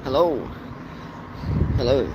Hello. Hello.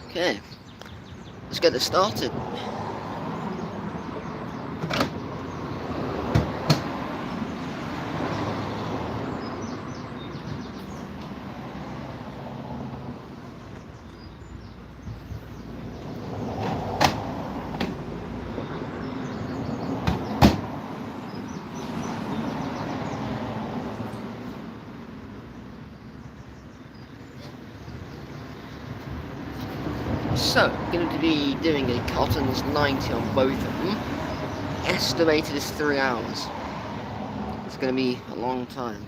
Okay, let's get this started. So, I'm going to be doing a Cotton's 90 on both of them. Estimated is 3 hours. It's going to be a long time.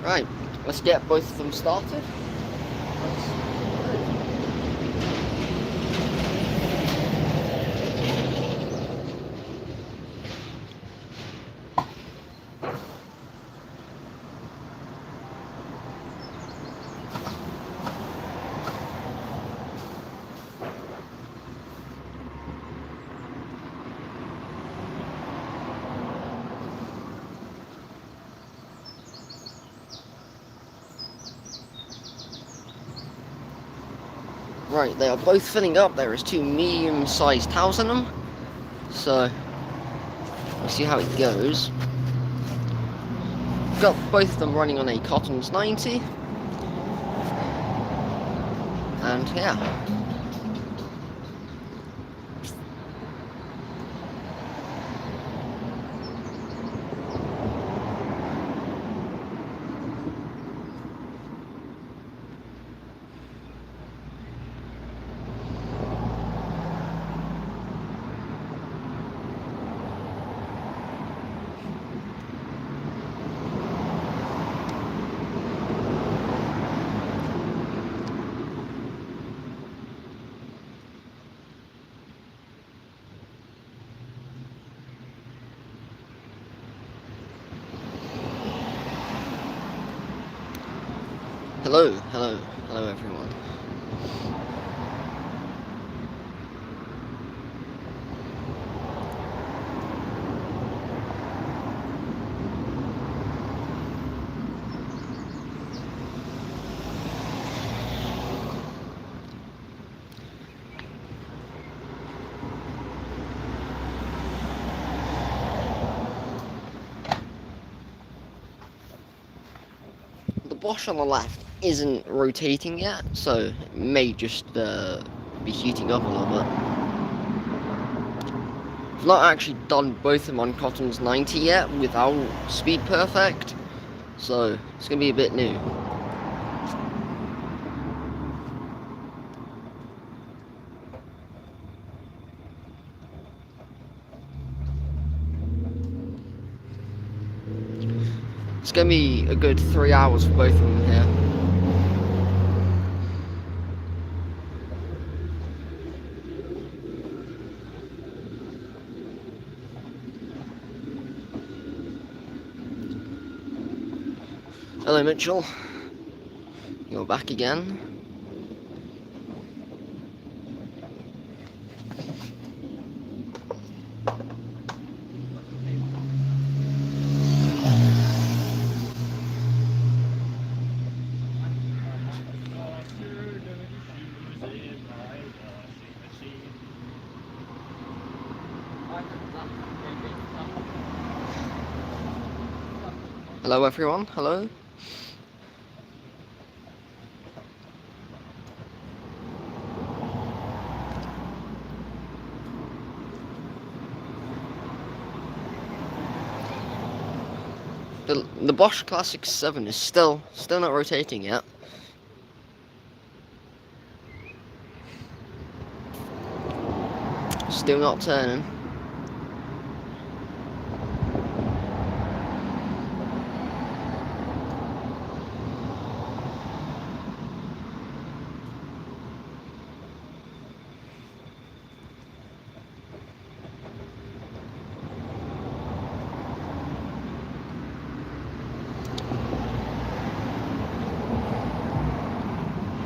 Right, let's get both of them started. Right, they are both filling up. There is 2 medium-sized towels in them. So, we'll see how it goes. Got both of them running on a Cotton's 90. And yeah. Hello everyone. The Bosch on the left isn't rotating yet, so it may just be heating up a little bit. I've not actually done both of them on Cotton's 90 yet without Speed Perfect, so it's going to be a bit new. It's going to be a good 3 hours for both of them here. Hello, Mitchell. You're back again. Hello, everyone. Hello. The Bosch Classic 7 is still not rotating yet. Still not turning.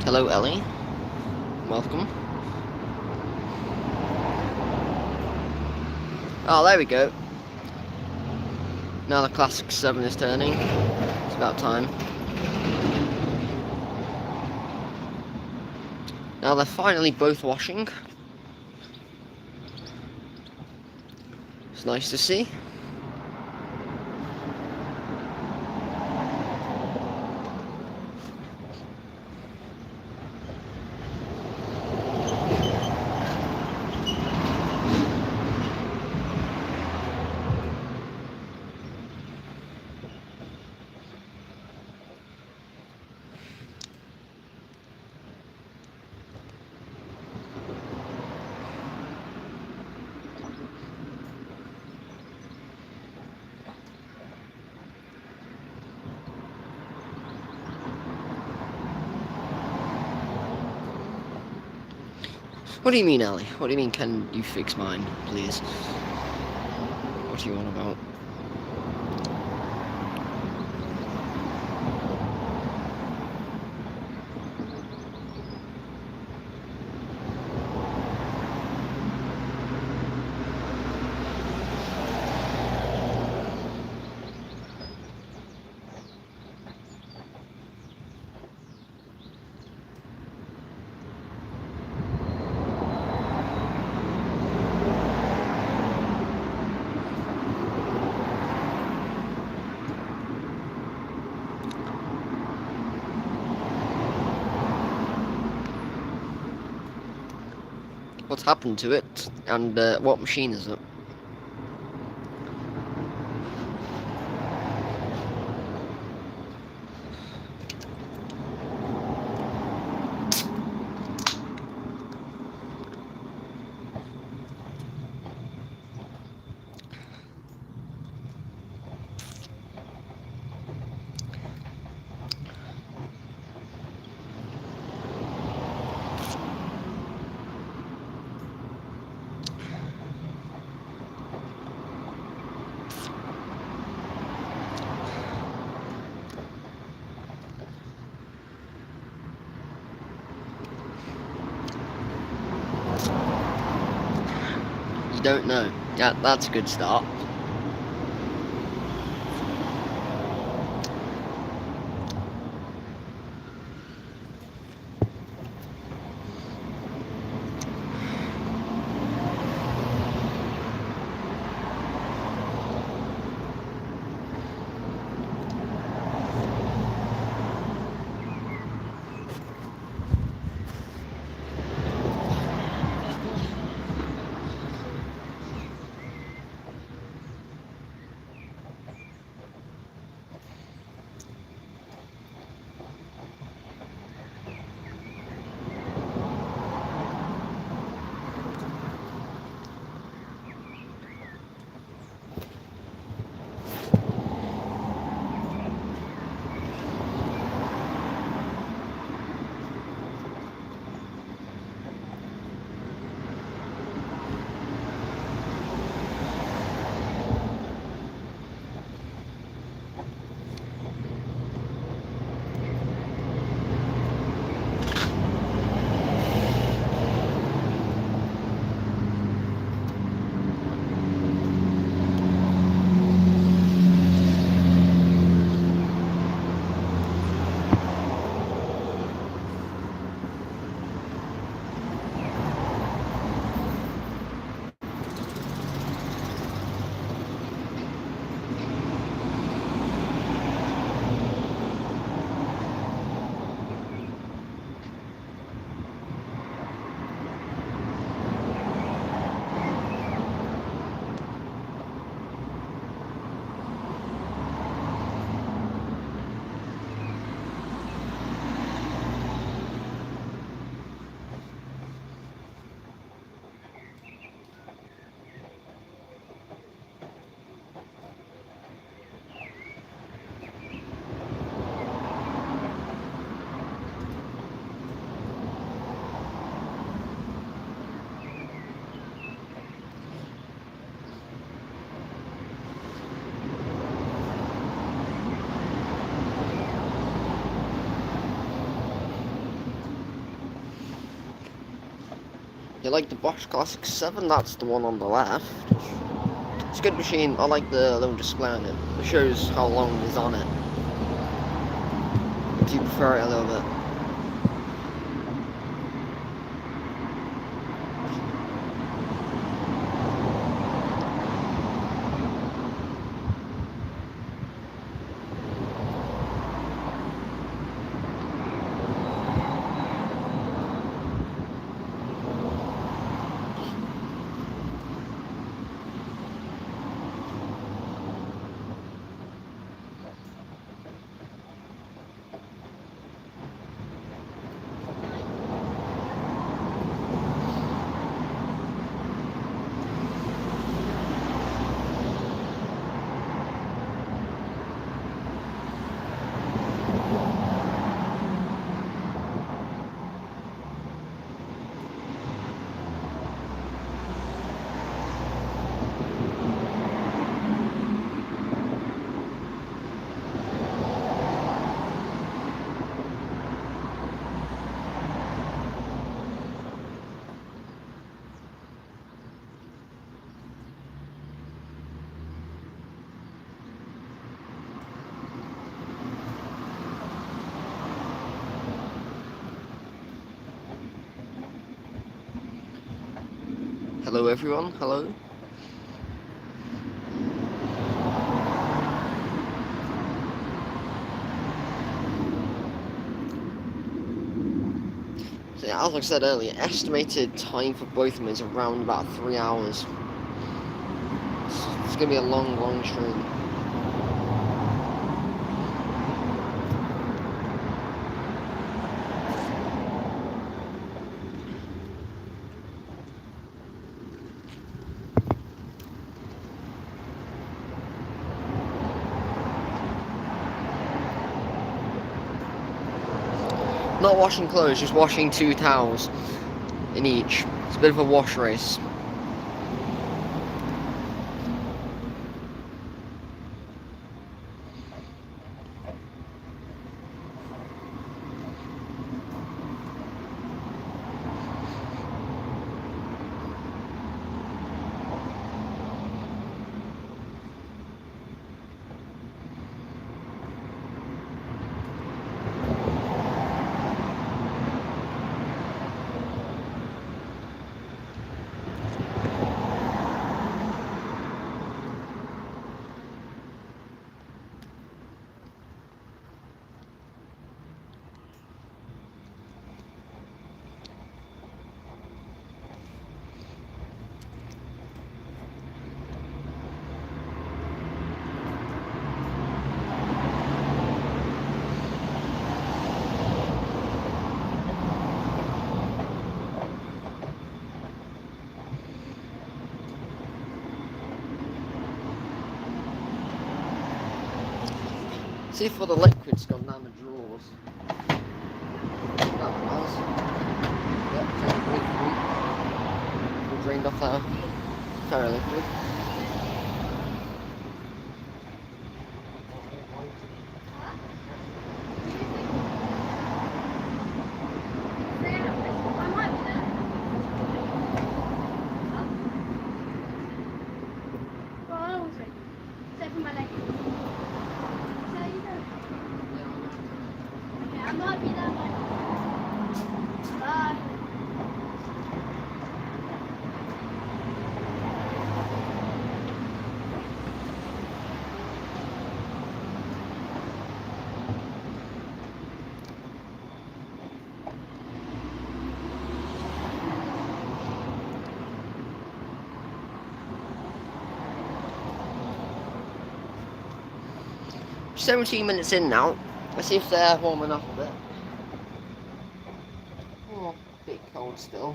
Hello, Ellie. Welcome. Oh, there we go. Now the Classic 7 is turning. It's about time. Now they're finally both washing. It's nice to see. What do you mean, Ellie? What do you mean, can you fix mine, please? What do you want about? What's happened to it, and what machine is it? You don't know. Yeah, that's a good start. you like the Bosch Classic 7, that's the one on the left. It's a good machine. I like the little display on it. It shows how long is on it. Do you prefer it a little bit? Hello everyone, hello. So yeah, as I said earlier, estimated time for both of them is around about 3 hours. It's going to be a long train. Not washing clothes, just washing 2 towels in each. It's a bit of a wash race. See if all the liquid's gone down the drawers. That was. Yep, all drained off there. Very liquid. We're 17 minutes in now. Let's see if they're warming up a bit. Oh, a bit cold still.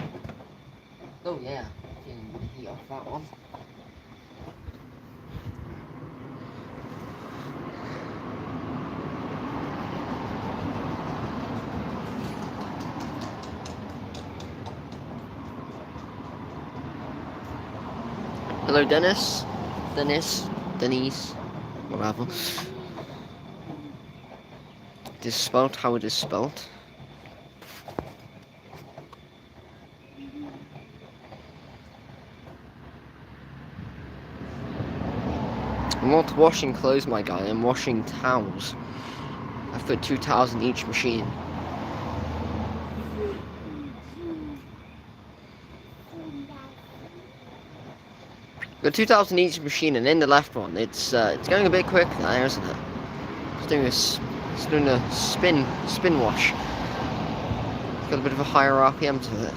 Oh yeah, feeling the heat off that one. Hello Dennis, Denise, whatever. It is spelt how it is spelt. I'm not washing clothes, my guy, I'm washing towels. I put 2 towels in each machine. Got 2 towels in each machine, and in the left one, it's going a bit quick now, isn't it? It's doing a spin wash. It's got a bit of a higher RPM to it.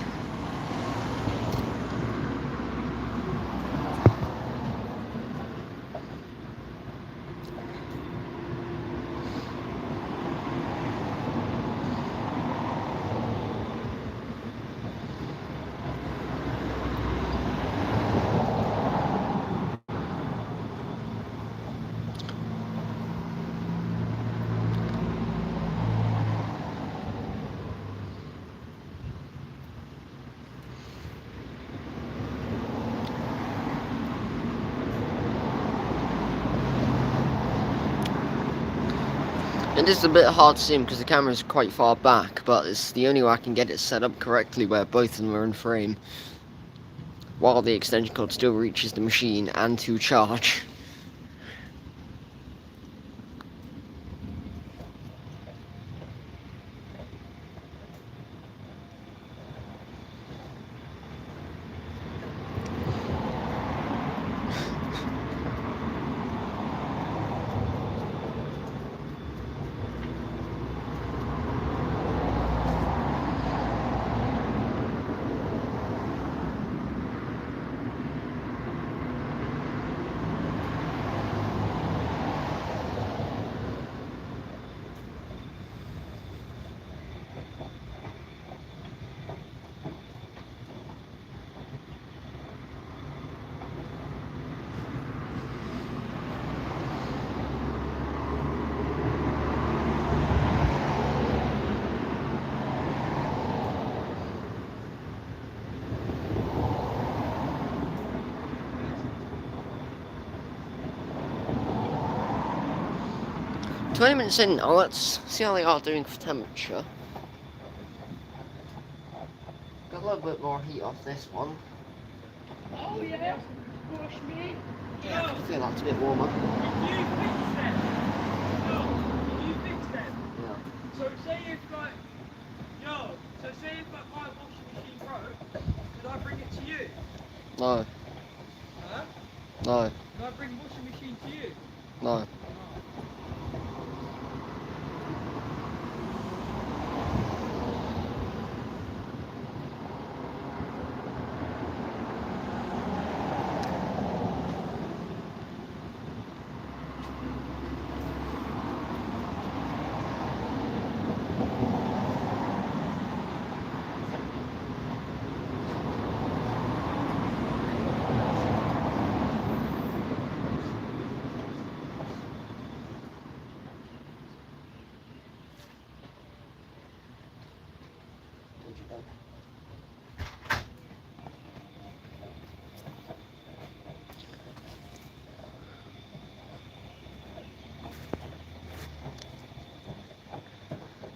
It is a bit hard to see him because the camera is quite far back, but it's the only way I can get it set up correctly where both of them are in frame, while the extension cord still reaches the machine and to charge. 20 minutes in now, let's see how they are doing for temperature. Got a little bit more heat off this one. Oh yeah, push me. Yeah, I can feel that's a bit warmer. Did you fix them? No. Did you fix them? Yeah. So say if like, so say if like my washing machine broke, could I bring it to you? No. Huh? No. Could I bring the washing machine to you? No.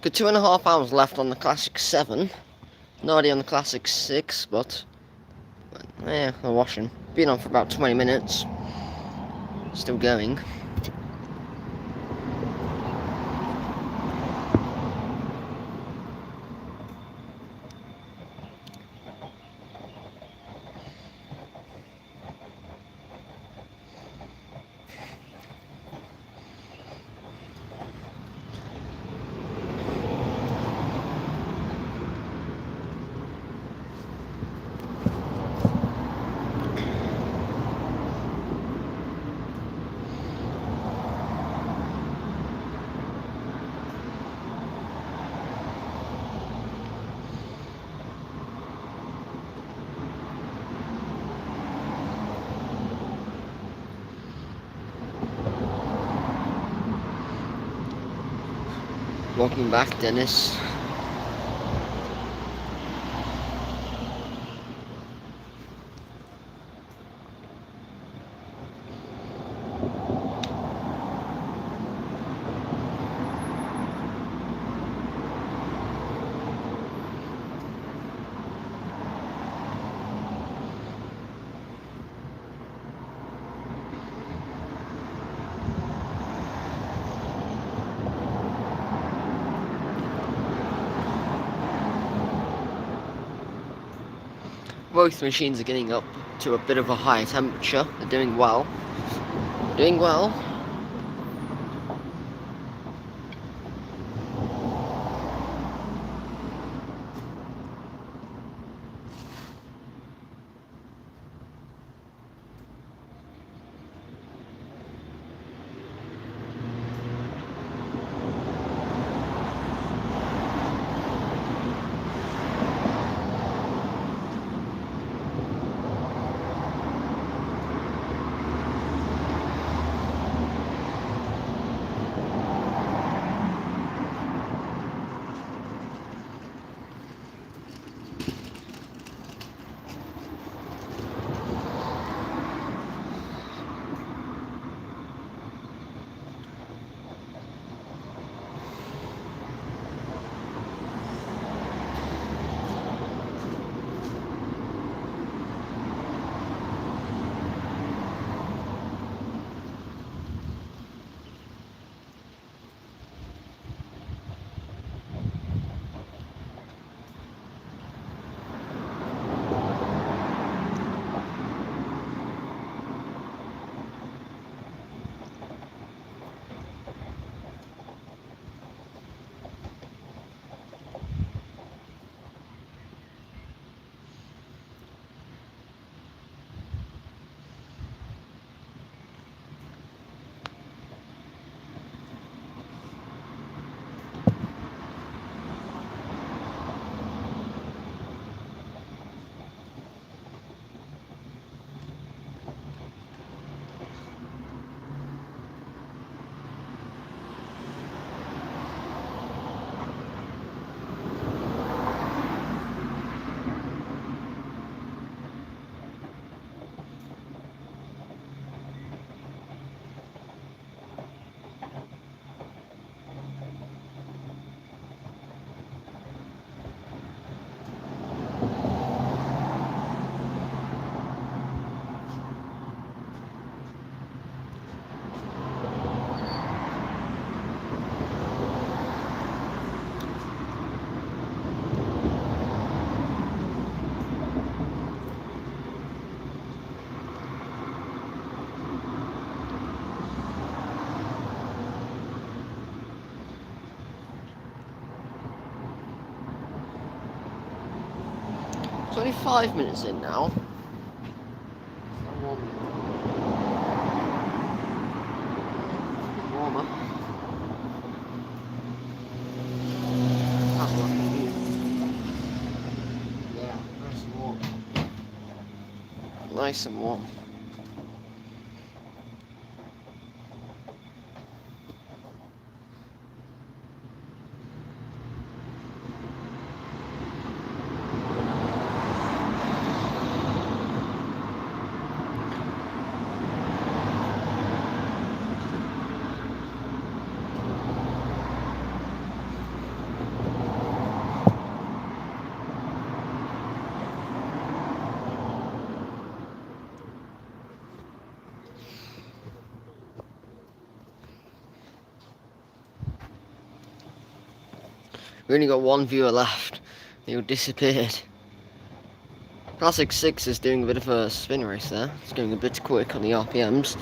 Got 2.5 hours left on the Classic 7. No idea on the Classic 6, but yeah, they're washing. Been on for about 20 minutes. Still going. Welcome back, Dennis. Both machines are getting up to a bit of a higher temperature. They're doing well. Doing well. It's only 5 minutes in now. Warmer. That's lucky. Yeah, nice and warm. Nice and warm. We only got one viewer left. He disappeared. Classic 6 is doing a bit of a spin race there. It's going a bit quick on the RPMs.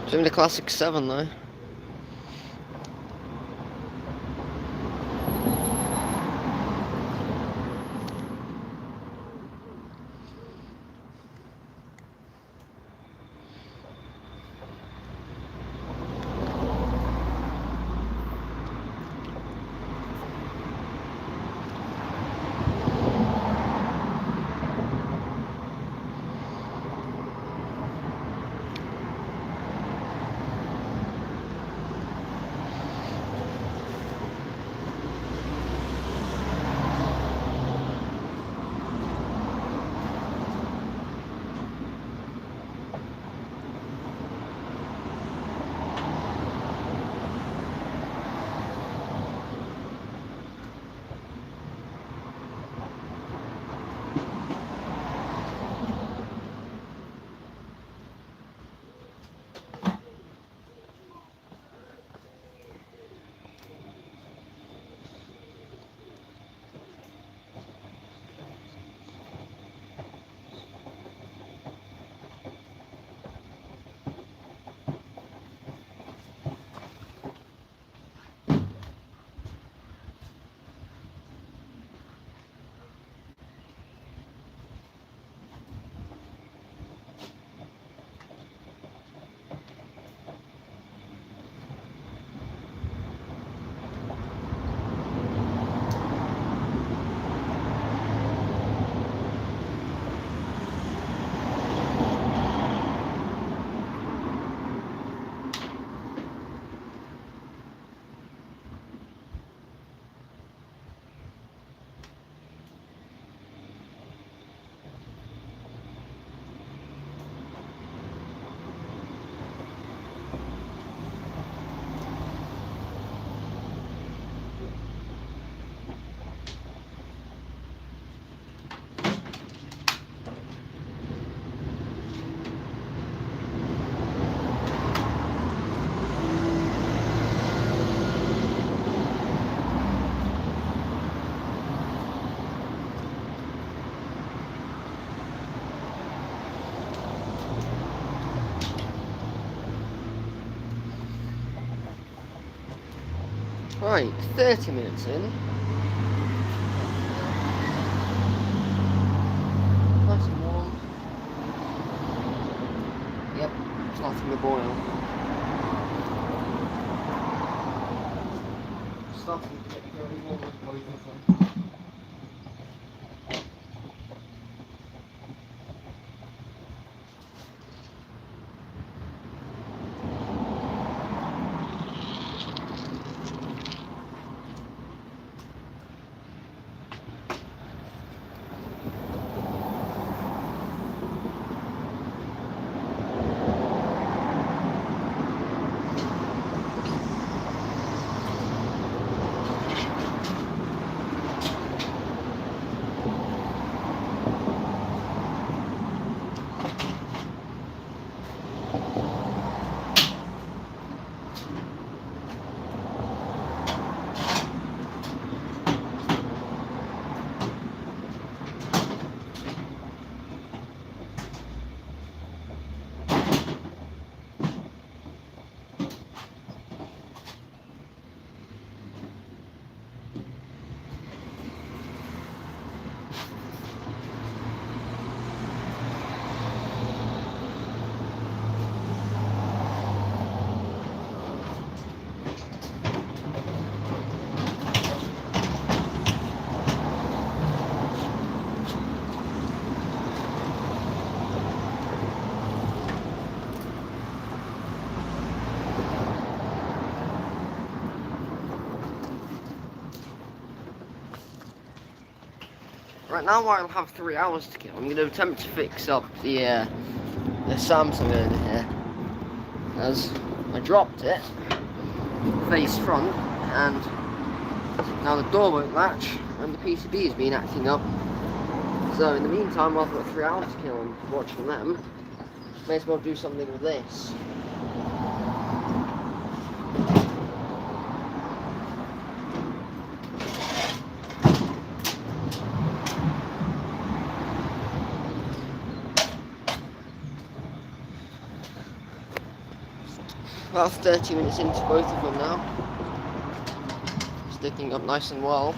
Doing the Classic 7 though. Right, 30 minutes in. Nice and warm. Yep, starting to boil. Starting to get very warm with both of them. Right now I'll have 3 hours to kill. I'm going to attempt to fix up the Samsung over here, as I dropped it face front, and now the door won't latch and the PCB has been acting up. So in the meantime, I've got 3 hours to kill and watching them. May as well do something with this. About 30 minutes into both of them now. Sticking up nice and well.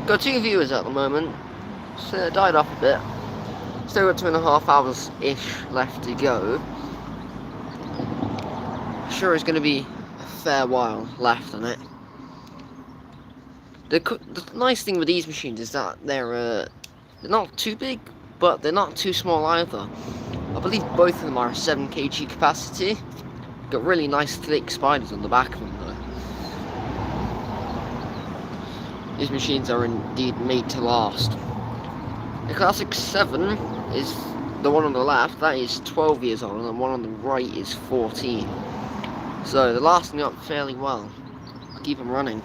Got 2 viewers at the moment, so it died off a bit. Still got 2.5 hours-ish left to go. Sure it's going to be a fair while left on it. The nice thing with these machines is that they're not too big, but they're not too small either. I believe both of them are 7 kg capacity. Got really nice thick spiders on the back of them though. These machines are indeed made to last. The Classic 7 is the one on the left, that is 12 years old, and the one on the right is 14. So they're lasting up fairly well. Keep them running.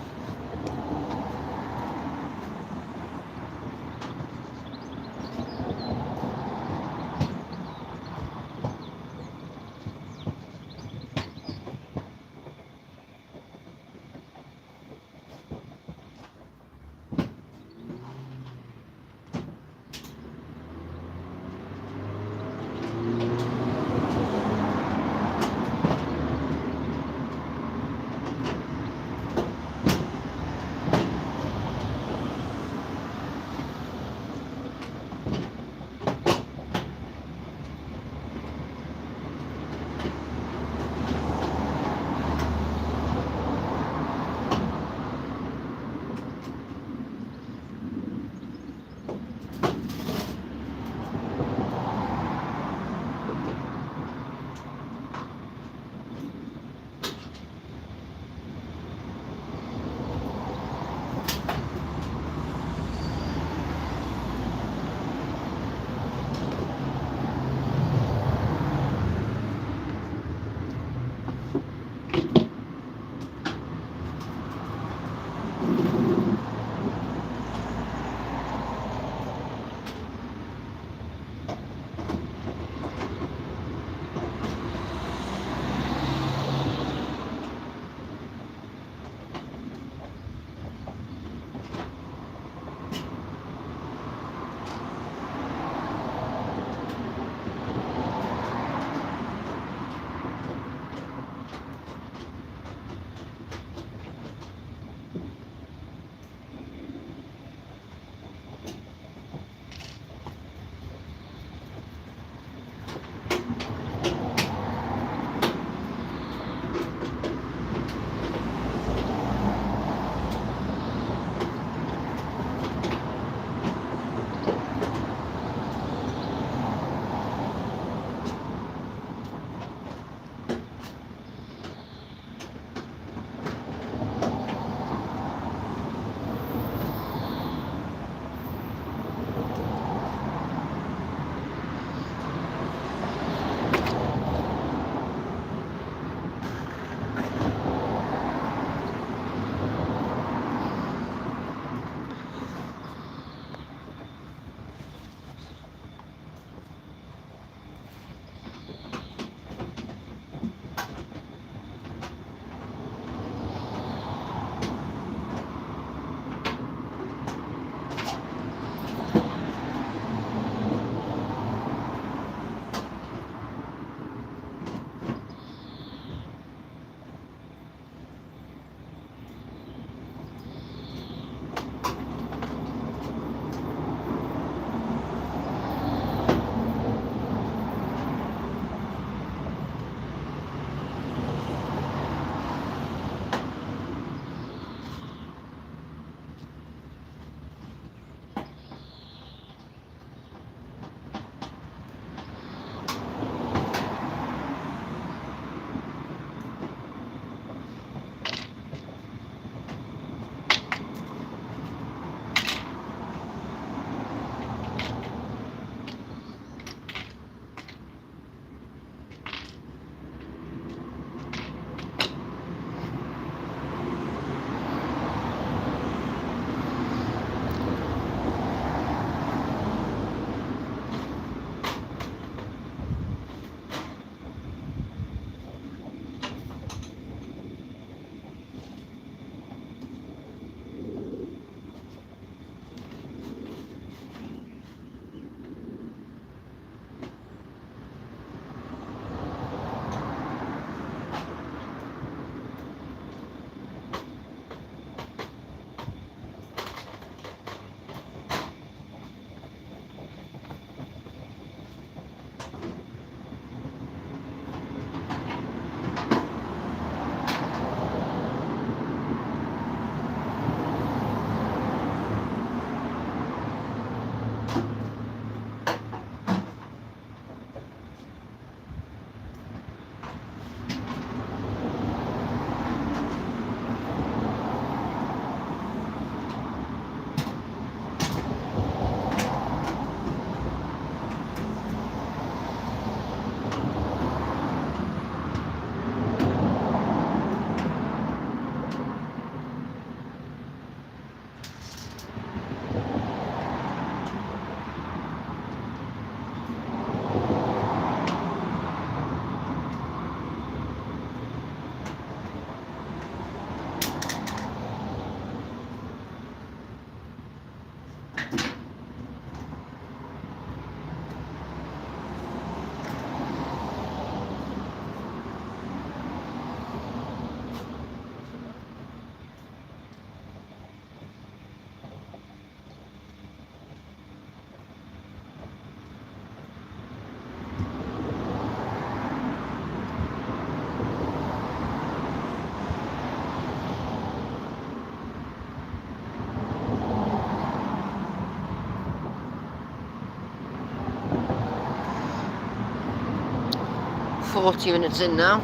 40 minutes in now.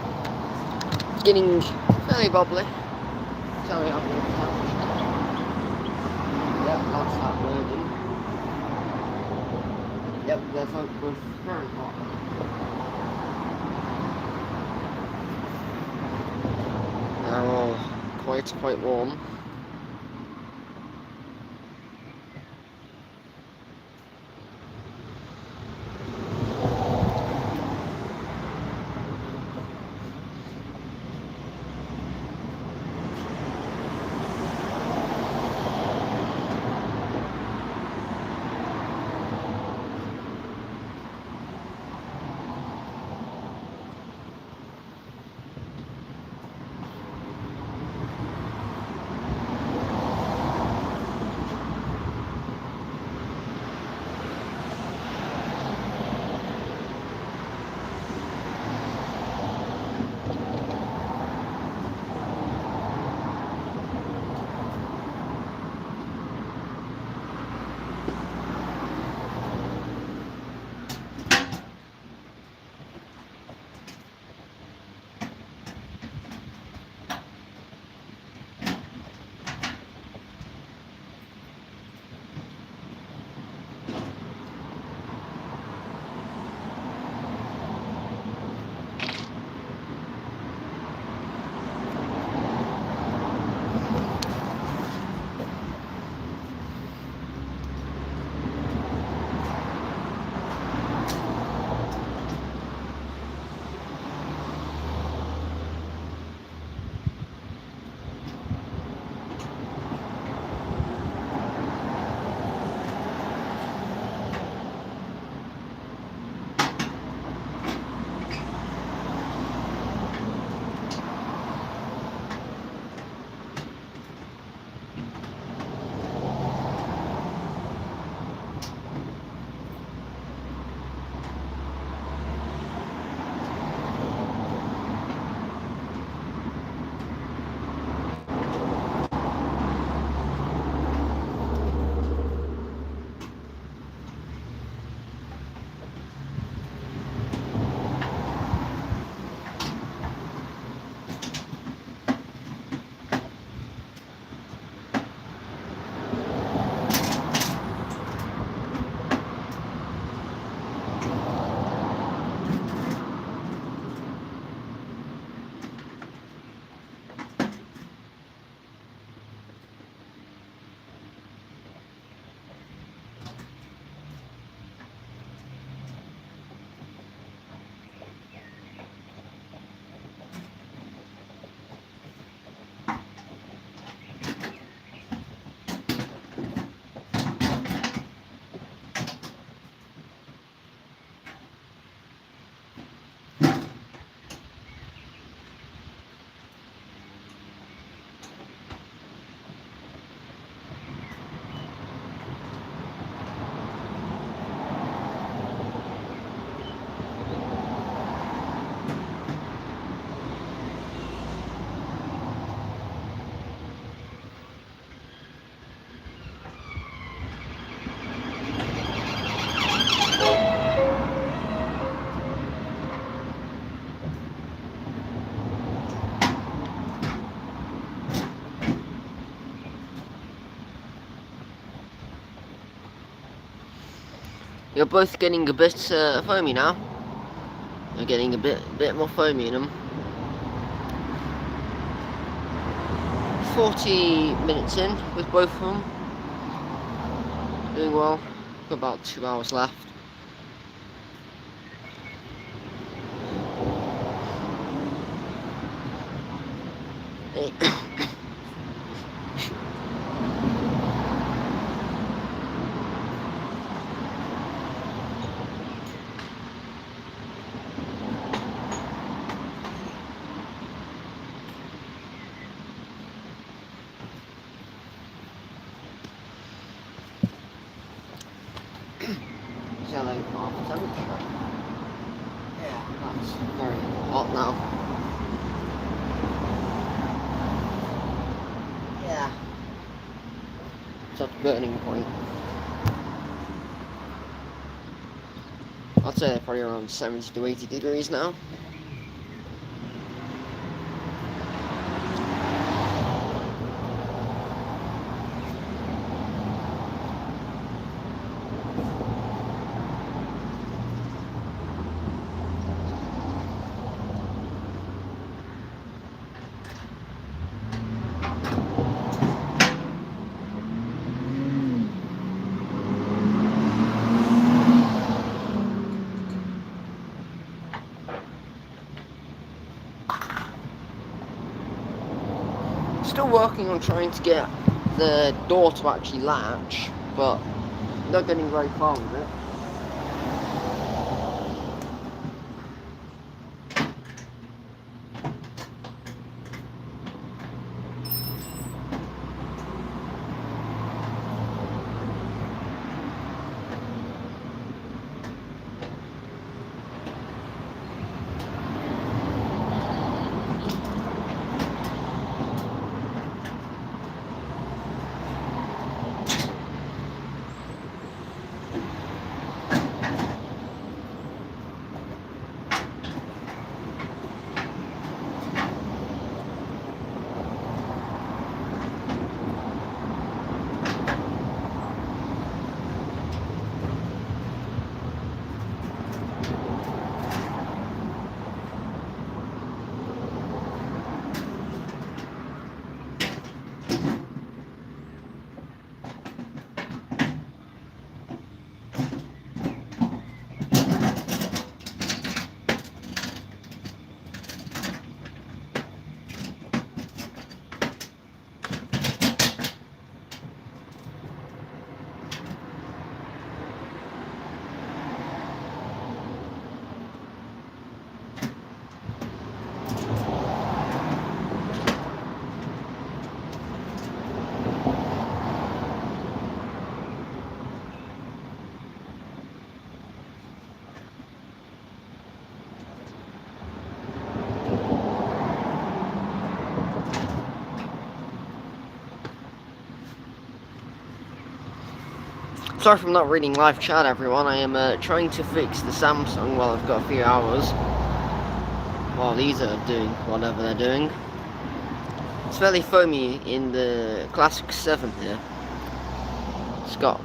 It's getting fairly bubbly. Tell me how many times. Yep, that's that burning. Yep, they're both very hot. They're all quite warm. You're both getting a bit foamy now. You're getting a bit more foamy in them. 40 minutes in with both of them. Doing well. Got about 2 hours left. Selling off temperature. Yeah, that's very hot now. Yeah. It's at the burning point. I'd say they're probably around 70 to 80 degrees now. Still working on trying to get the door to actually latch, but not getting very far with it. Sorry for not reading live chat, everyone. I am trying to fix the Samsung while I've got a few hours. While these are doing whatever they're doing. It's fairly foamy in the Classic 7 here. It's got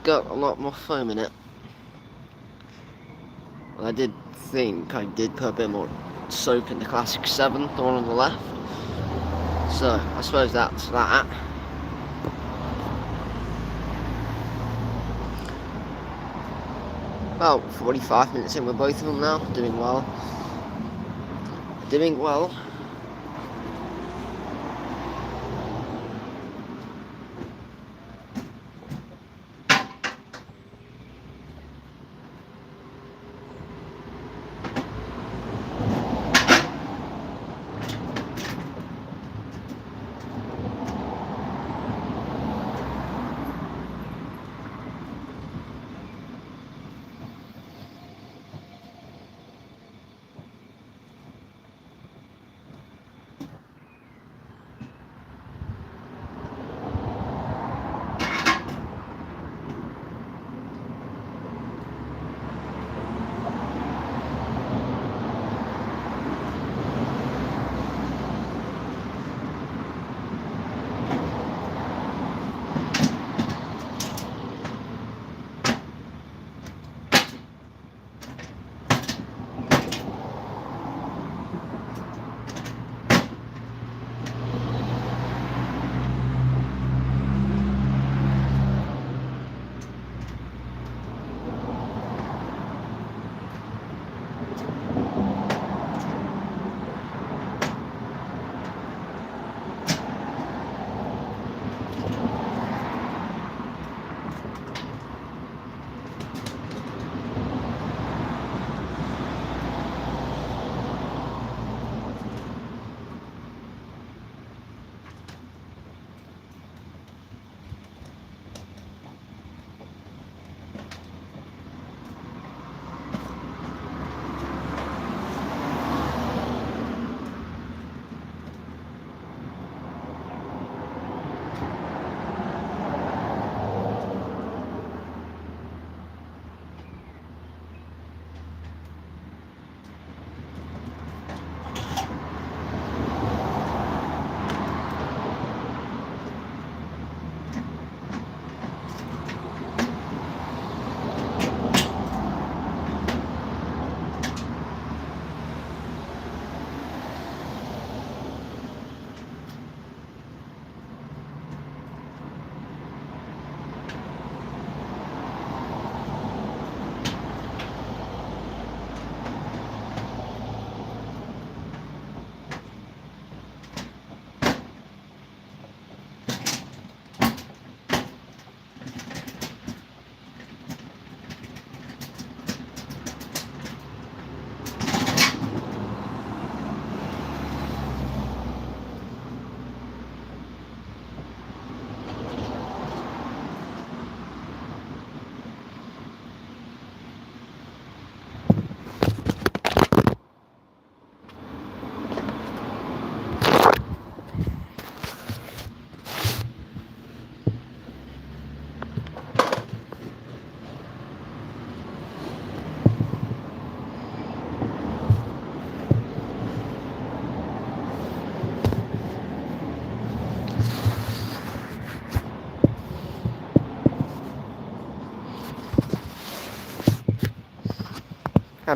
a lot more foam in it. Well, I did think I did put a bit more soap in the Classic 7, the one on the left. So, I suppose that's that. About 45 minutes in with both of them now, doing well. Doing well.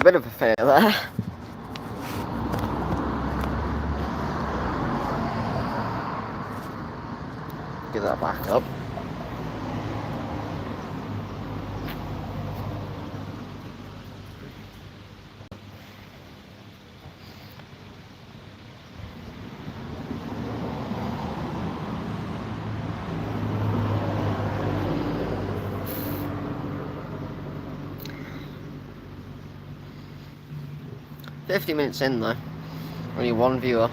A bit of a fail there. Get that back up. $50 in though. Only one viewer.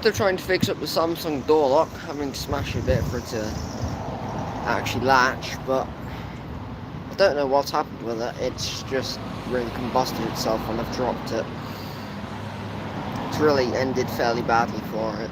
Still trying to fix up the Samsung door lock, having to smash a bit for it to actually latch, but I don't know what's happened with it. It's just really combusted itself when I've dropped it. It's really ended fairly badly for it.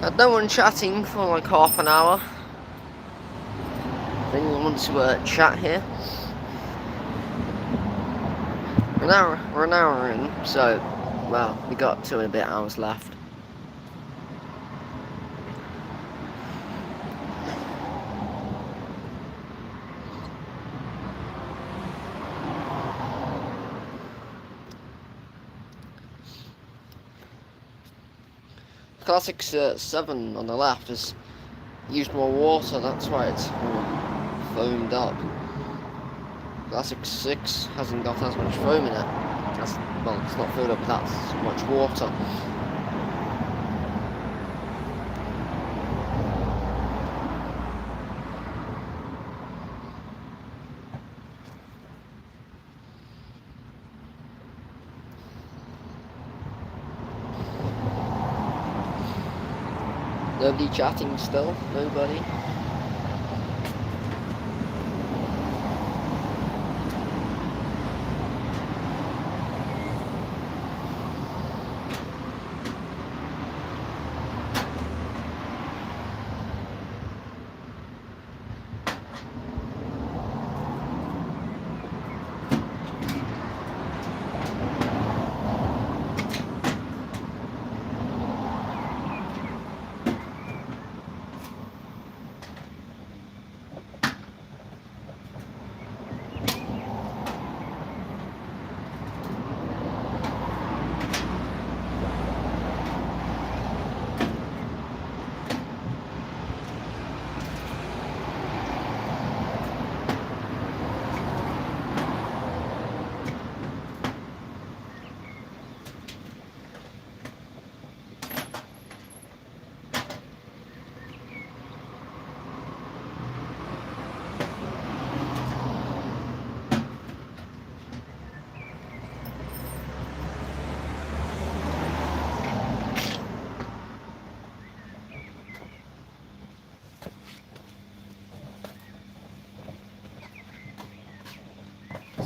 Had no one chatting for like half an hour. If anyone wants to chat here. We're an hour in, so, well, we got 2.5 hours left. Classic 7 on the left has used more water, that's why it's more foamed up. Classic 6 hasn't got as much foam in it. Well, it's not filled up with that much water. Nobody chatting still? Nobody?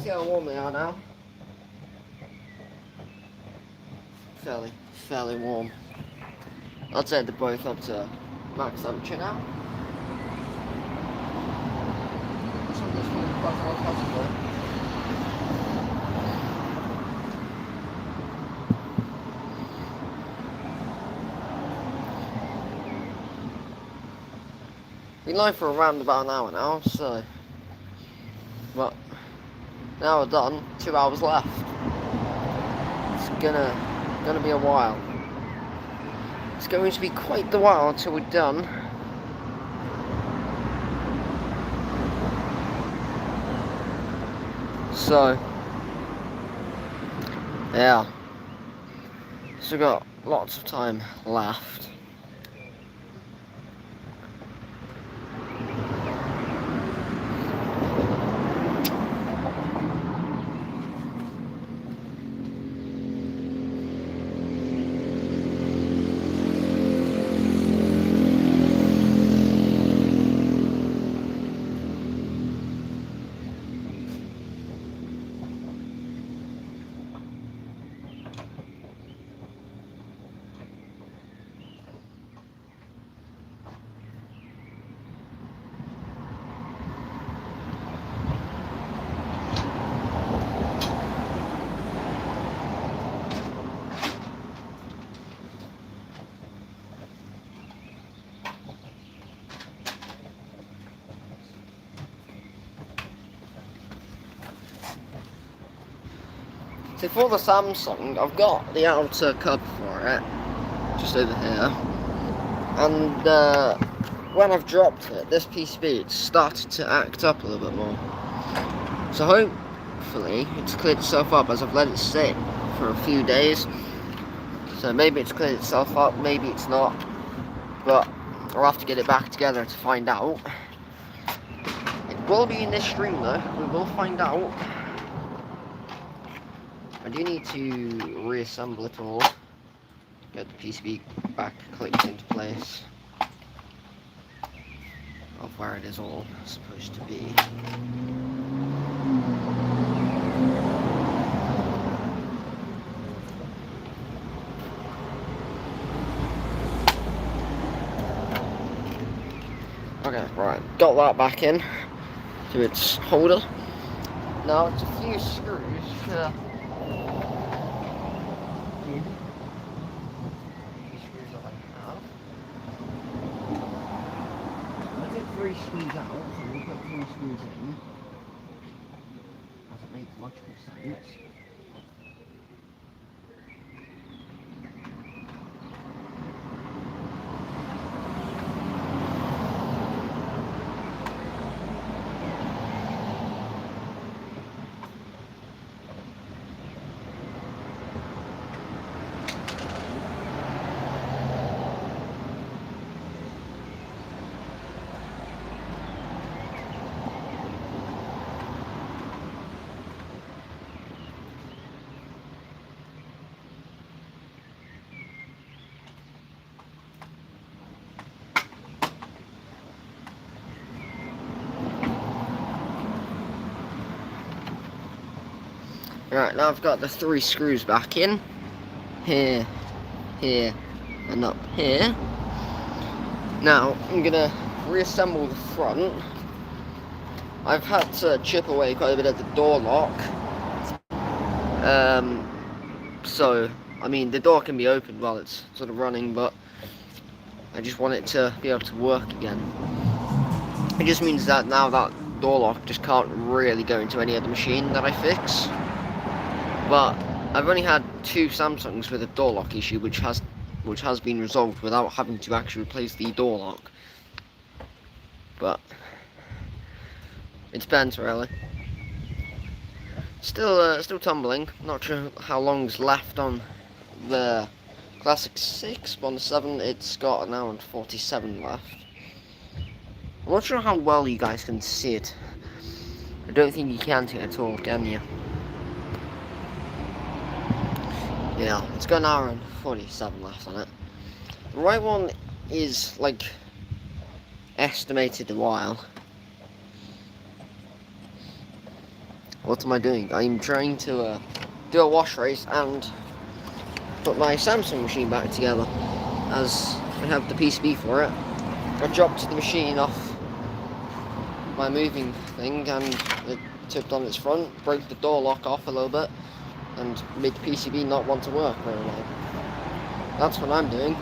See how warm they are now? Fairly warm. I'd say they're both up to max temperature now. This one just feels quite a been live for around about an hour now, so. But now we're done. 2 hours left. It's gonna be a while. It's going to be quite the while until we're done. So, yeah. So we've got lots of time left. So for the Samsung, I've got the outer cover for it, just over here, and when I've dropped it, this PCB, it's started to act up a little bit more. So hopefully it's cleared itself up as I've let it sit for a few days. So maybe it's cleared itself up, maybe it's not, but I'll have to get it back together to find out. It will be in this stream though, we will find out. I do need to reassemble it all, get the PCB back clicked into place of where it is all supposed to be. Okay, right, got that back in to its holder. Now it's a few screws. Three screws out, so we'll put 3 screws in. Doesn't make much more sense. Right, now I've got the 3 screws back in. Here, here, and up here. Now, I'm gonna reassemble the front. I've had to chip away quite a bit of the door lock. So, I mean, the door can be opened while it's sort of running, but I just want it to be able to work again. It just means that now that door lock just can't really go into any other machine that I fix. But I've only had 2 Samsungs with a door lock issue, which has been resolved without having to actually replace the door lock. But it depends really. Still tumbling. Not sure how long's left on the Classic 6, but on the 7 it's got an hour and 47 left. I'm not sure how well you guys can see it. I don't think you can see it at all, can you? Yeah, it's got an hour and 47 left on it. The right one is, like, estimated a while. What am I doing? I'm trying to do a wash race and put my Samsung machine back together, as I have the PCB for it. I dropped the machine off my moving thing and it tipped on its front, broke the door lock off a little bit, and made the PCB not want to work very well. That's what I'm doing.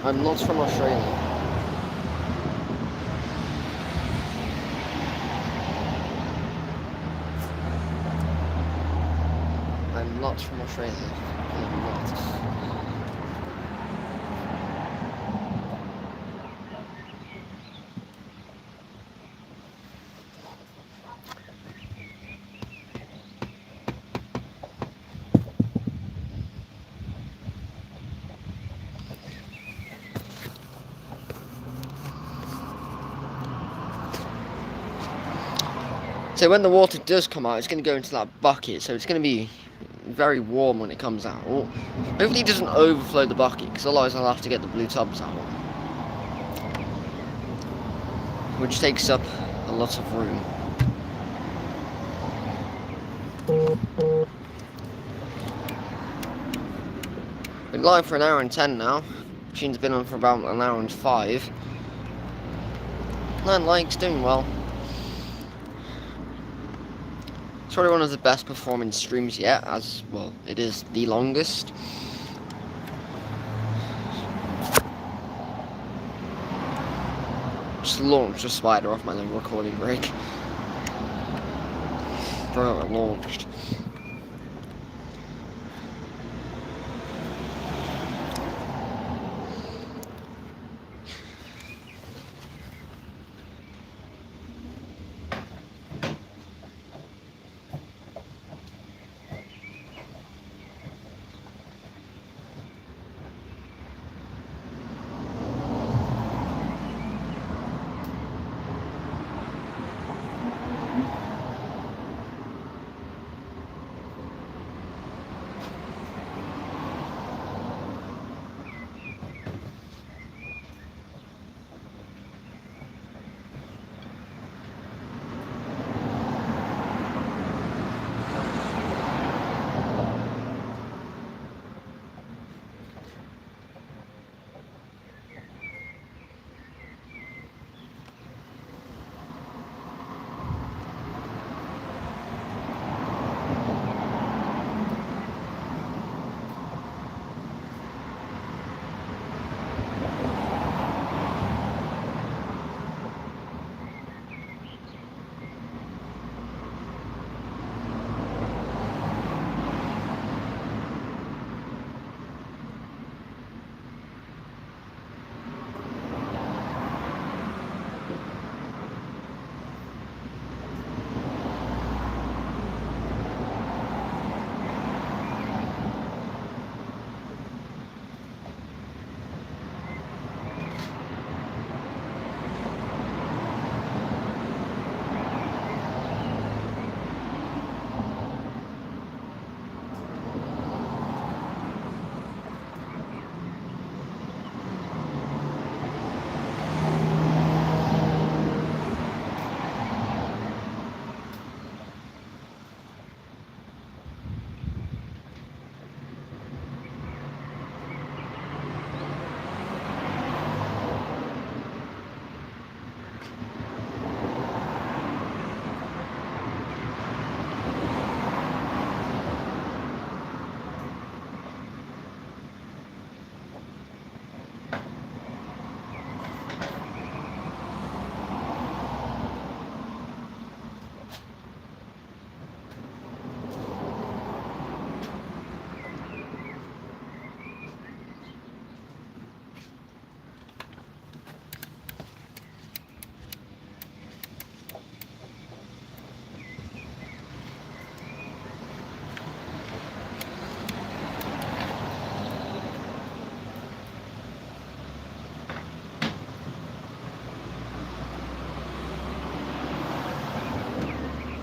I'm not from Australia. I'm not from Australia. I'm not. So when the water does come out, it's going to go into that bucket, so it's going to be very warm when it comes out. Hopefully it doesn't overflow the bucket, because otherwise I'll have to get the blue tubs out, which takes up a lot of room. Been live for 1:10 now. Machine's been on for about 1:05. 9 likes, doing well. It's probably one of the best performing streams yet, as, well, it is the longest. Just launched a spider off my little recording rig. Bro, it launched.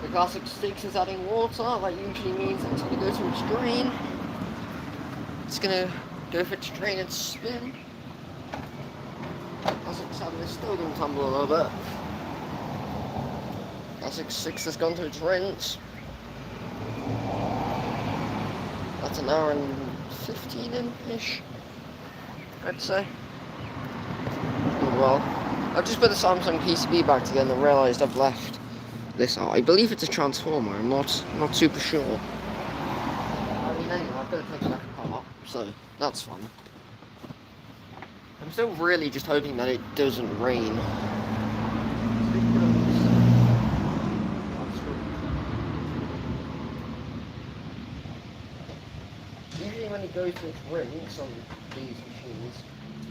The Classic 6 is adding water. That usually means it's going to go to its drain. It's going to go for its drain and spin. Classic 7 is still going to tumble a little bit. Classic 6 has gone to its rinse. That's an hour and 15 in-ish, I'd say. Oh well. I've just put the Samsung PCB back together and realised I've left this out. I believe it's a transformer, I'm not super sure. I mean, anyway, I've got to take it back apart, so that's fun. I'm still really just hoping that it doesn't rain. Usually when you go to drinks on these machines,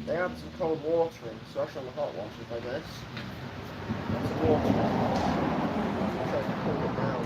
they add some cold water in, especially on the hot ones like this. That's water. Try to cool it down.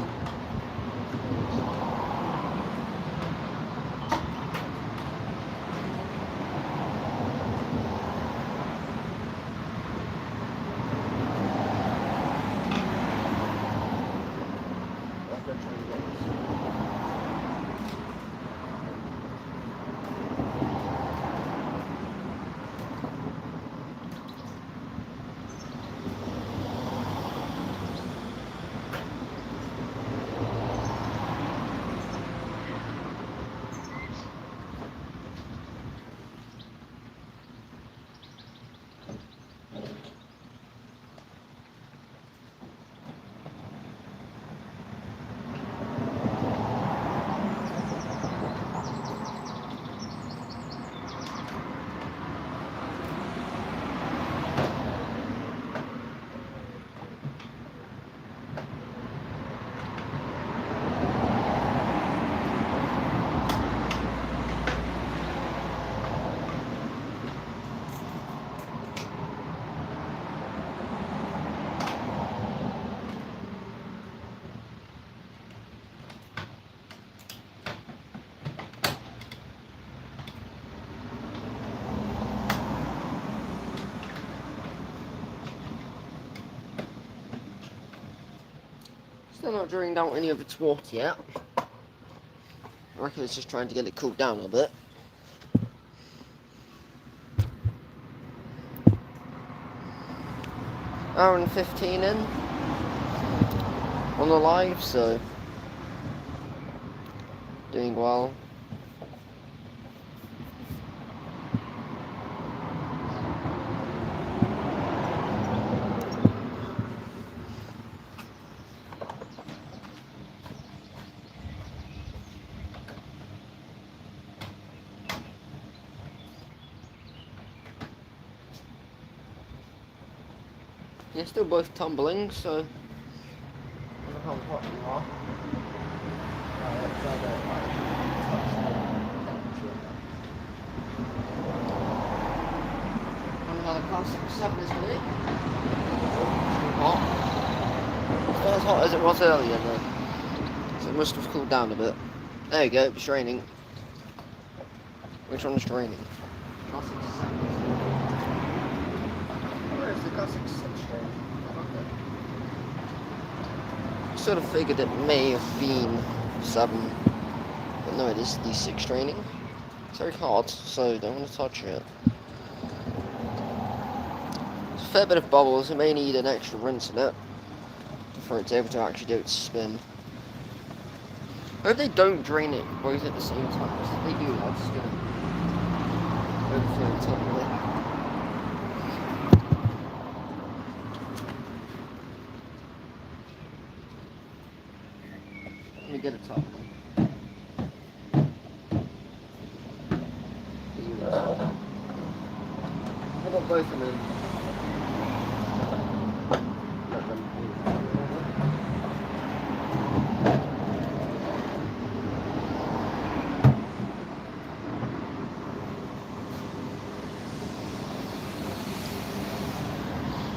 Still not drawing down any of its water yet. I reckon it's just trying to get it cooled down a bit. Hour and 15 in on the live, so doing well. You're still both tumbling, so I don't know how hot you are. I don't know how the Classic 7 is today. Hot. It's not as hot as it was earlier though. So it must have cooled down a bit. There you go, it's raining. Which one's raining? Classic 7. Where's the Classic 6 raining? Sort of figured it may have been 7, but no, it is the 6 raining. It's very hot, so don't want to touch it. It's a fair bit of bubbles. It may need an extra rinse in it before it's able to actually do its spin. I hope they don't drain it both at the same time. Because if they do, that's just gonna overflow the top of it. Let me get a top. I got both of them in. Let them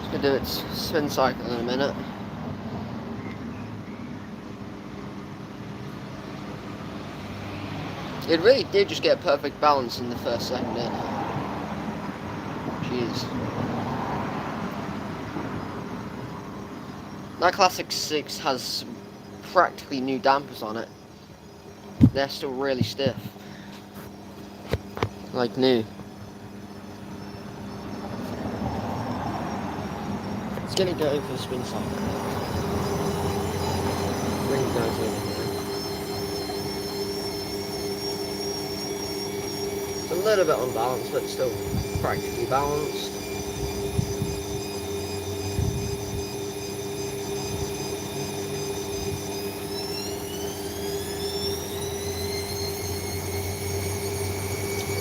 It's gonna do its spin cycle in a minute. It really did just get perfect balance in the first second in. Jeez. That Classic 6 has practically new dampers on it. They're still really stiff. Like new. It's gonna go for a spin cycle. Really goes over. It's a little bit unbalanced, but still practically balanced.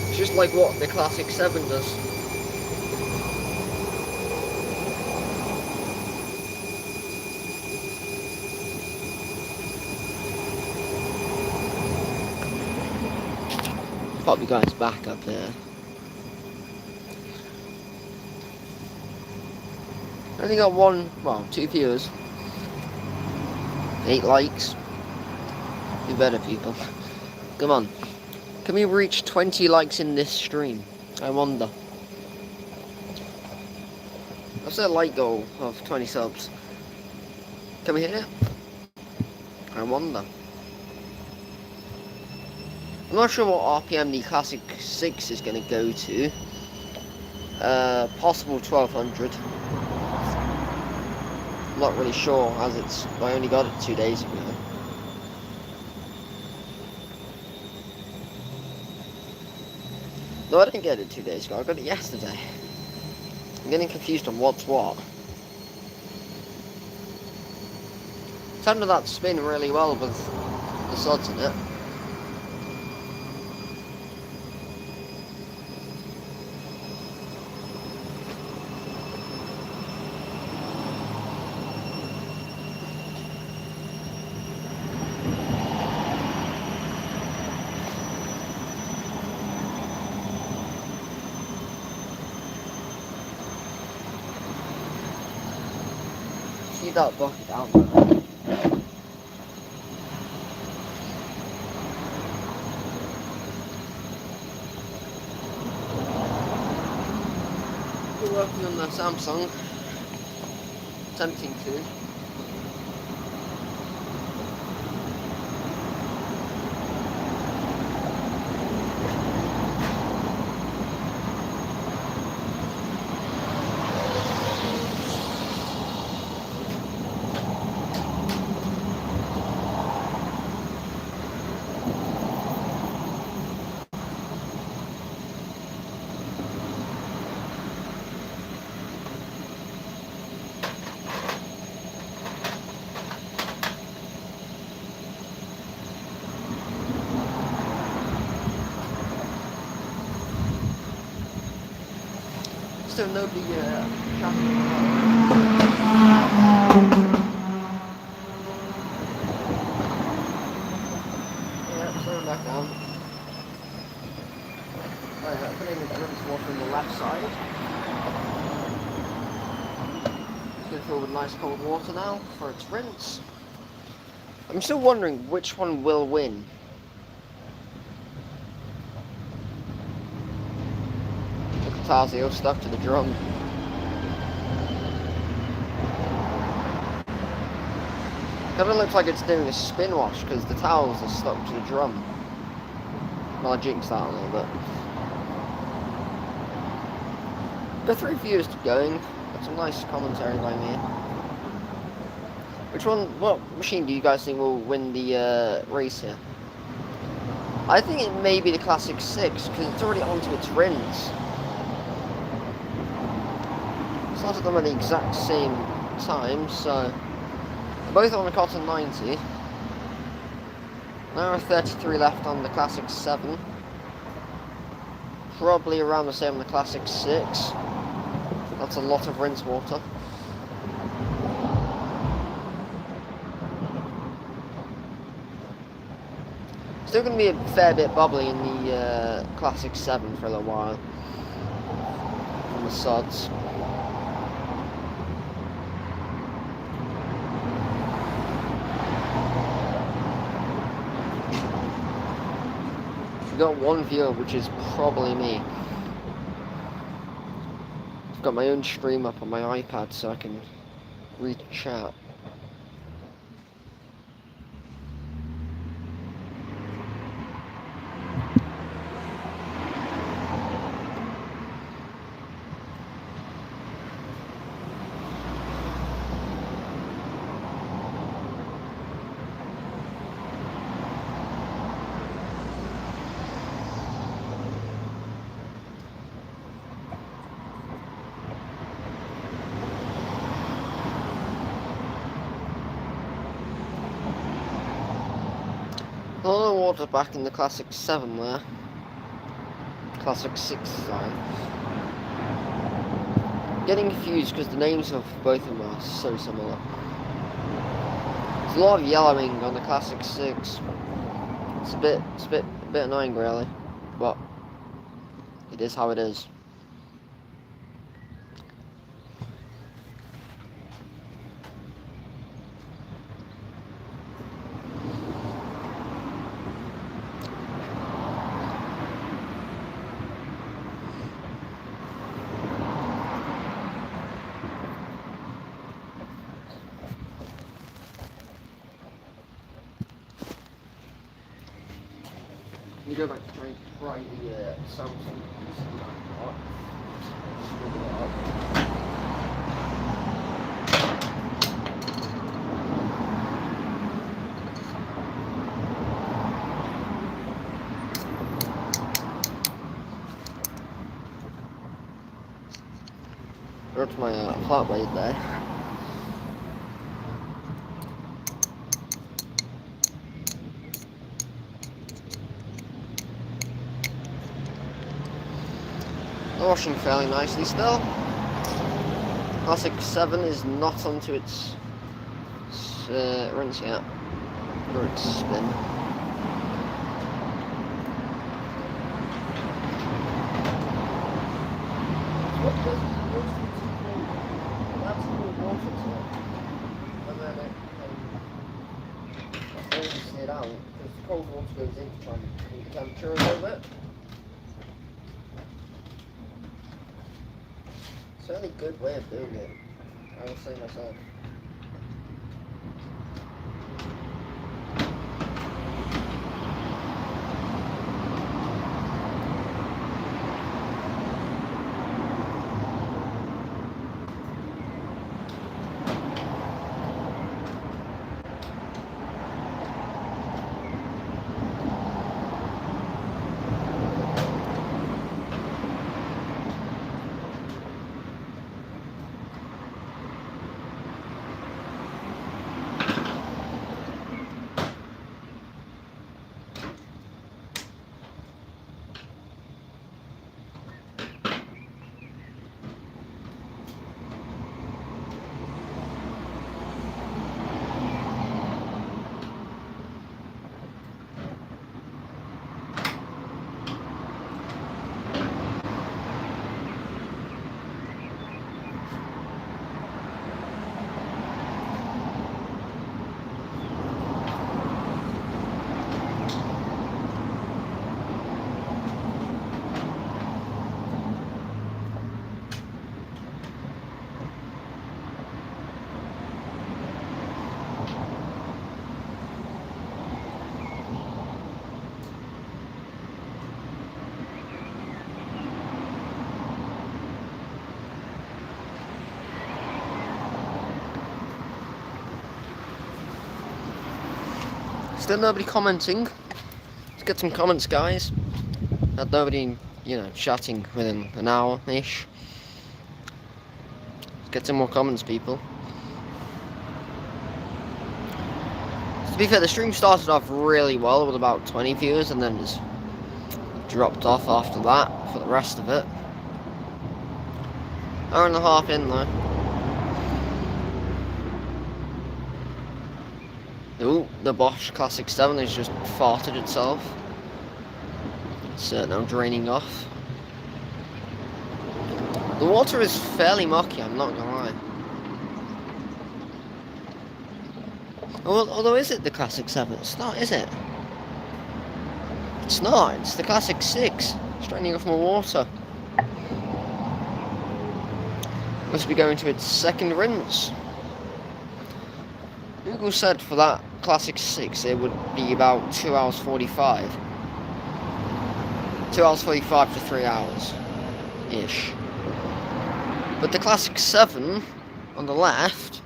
It's just like what the Classic 7 does. pop you guys back up there. I only got 2 viewers. 8 likes. Do better, people. Come on. Can we reach 20 likes in this stream? I wonder. What's that like goal of 20 subs? Can we hit it? I wonder. I'm not sure what RPM the Classic 6 is going to go to. Possible 1200. I'm not really sure, as I only got it 2 days ago. No, I didn't get it 2 days ago. I got it yesterday. I'm getting confused on what's what. Sounded that spin really well with the sods in it. See that bucket down there? We're working on the Samsung. Attempting to. Still nobody chatting. Yeah, slowing back down. Right, putting the rinse water on the left side. It's going to fill with nice cold water now for its rinse. I'm still wondering which one will win. Tarzio stuck to the drum. Kind of looks like it's doing a spin wash because the towels are stuck to the drum. Well, I jinxed that a little bit. Got 3 viewers going. Got some nice commentary by me. What machine do you guys think will win the race here? I think it may be the Classic 6 because it's already onto its rinse. Started them at the exact same time, so both on the Cotton 90. Now 33 left on the Classic 7. Probably around the same on the Classic 6. That's a lot of rinse water. Still going to be a fair bit bubbly in the Classic 7 for a little while. From the sods. I've got 1 viewer, which is probably me. I've got my own stream up on my iPad so I can read chat. A lot of water back in the Classic 7 there. Classic 6, sorry. Getting confused because the names of both of them are so similar. There's a lot of yellowing on the Classic 6. It's a bit annoying, really. but it is how it is. You go back to trying to fry the Samsung. That's my flat blade there. They're washing fairly nicely still. Classic 7 is not onto its rinse yet, or its spin. It out because the cold water goes in to try and keep the temperature a little bit. It's a really good way of doing it, I will say myself. Still nobody commenting. Let's get some comments, guys. Had nobody, chatting within an hour-ish. Let's get some more comments, people. To be fair, the stream started off really well with about 20 viewers and then just dropped off after that for the rest of it. Hour and a half in though. Ooh, the Bosch Classic 7 has just farted itself. It's now draining off. The water is fairly mucky, I'm not gonna lie. Although is it the Classic 7? It's not, is it? It's not, it's the Classic 6. It's draining off more water. Must be going to its second rinse. Google said for that Classic 6 it would be about 2 hours 45. 2 hours 45 to 3 hours ish. But the Classic 7 on the left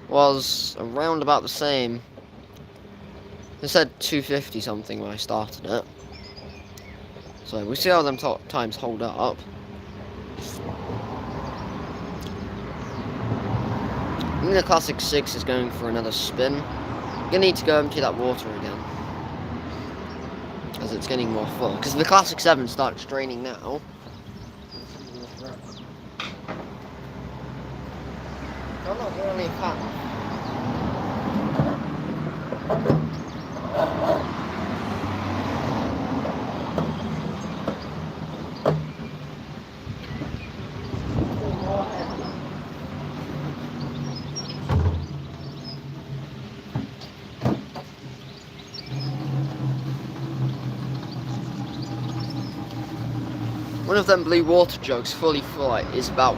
was around about the same. It said 250 something when I started it. So we'll see how them times hold up. I think the Classic 6 is going for another spin. I'm gonna need to go empty that water again, as it's getting more full. Because the Classic 7 starts draining now. I'm not really a fan. of them blue water jugs fully full is about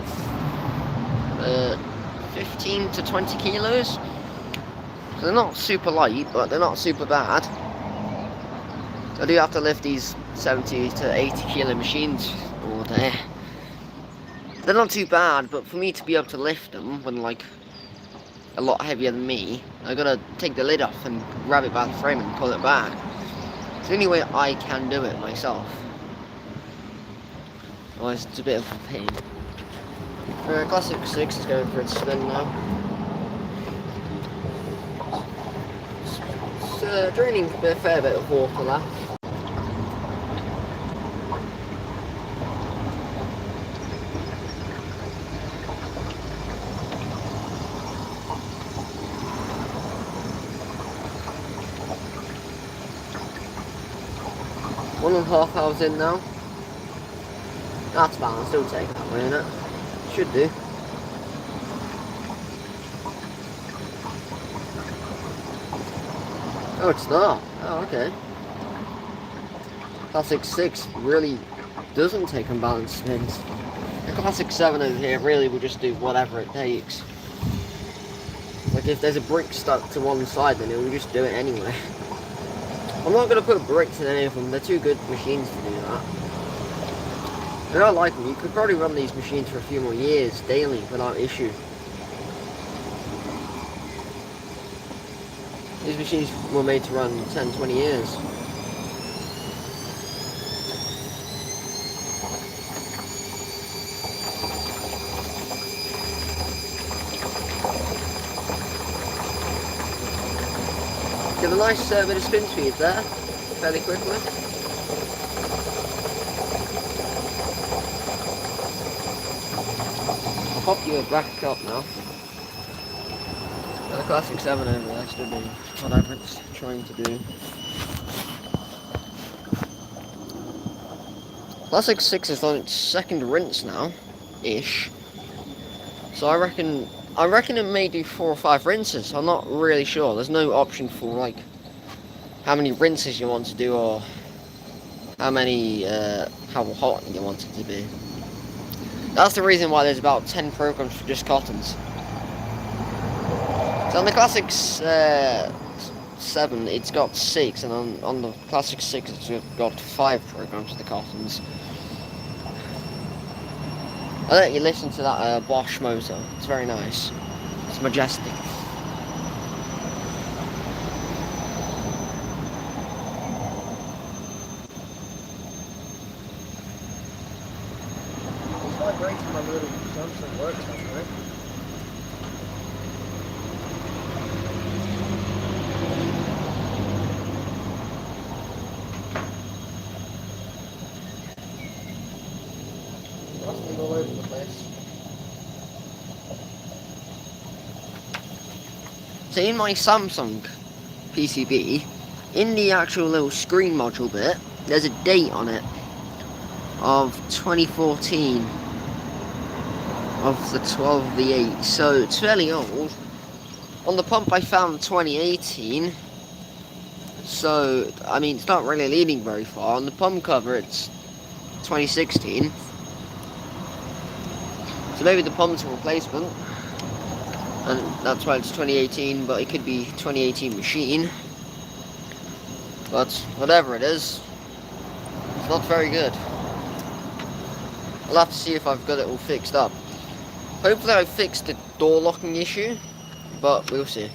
15 to 20 kilos. So they're not super light, but they're not super bad. I do have to lift these 70 to 80 kilo machines all day. They're not too bad, but for me to be able to lift them when like a lot heavier than me, I gotta take the lid off and grab it by the frame and pull it back. It's the only way I can do it myself. Otherwise it's a bit of a pain. Classic 6 is going for its spin now. It's draining a fair bit of water left. One and a half hours in now. That's balanced, it'll take that way, innit? Should do. Oh, it's not. Oh, okay. Classic 6 really doesn't take unbalanced spins. The Classic 7 over here really will just do whatever it takes. Like if there's a brick stuck to one side, then it will just do it anyway. I'm not going to put bricks in any of them, they're too good machines to do that. And I like them, you could probably run these machines for a few more years, daily, without issue. These machines were made to run 10-20 years. Get a nice bit of spin speed there, fairly quickly. I'll pop you back up now. The Classic 7 over there should be whatever it's trying to do. Classic 6 is on its second rinse now, ish. So I reckon it may do 4 or 5 rinses. I'm not really sure. There's no option for like how many rinses you want to do or how hot you want it to be. That's the reason why there's about 10 programs for just cottons. So on the Classic 7, it's got 6, and on the Classic 6, it's got 5 programs for the cottons. I'll let you listen to that Bosch motor. It's very nice. It's majestic. It's vibrating my little Samsung works, right? All over the place. So in my Samsung PCB, in the actual little screen module bit, there's a date on it of 2014 of the 12th of the 8th, so it's fairly old. On the pump I found 2018, so I mean it's not really leading very far. On the pump cover it's 2016. So maybe the pump's a replacement, and that's why it's 2018, but it could be 2018 machine. But whatever it is, it's not very good. I'll have to see if I've got it all fixed up. Hopefully I've fixed the door locking issue, but we'll see.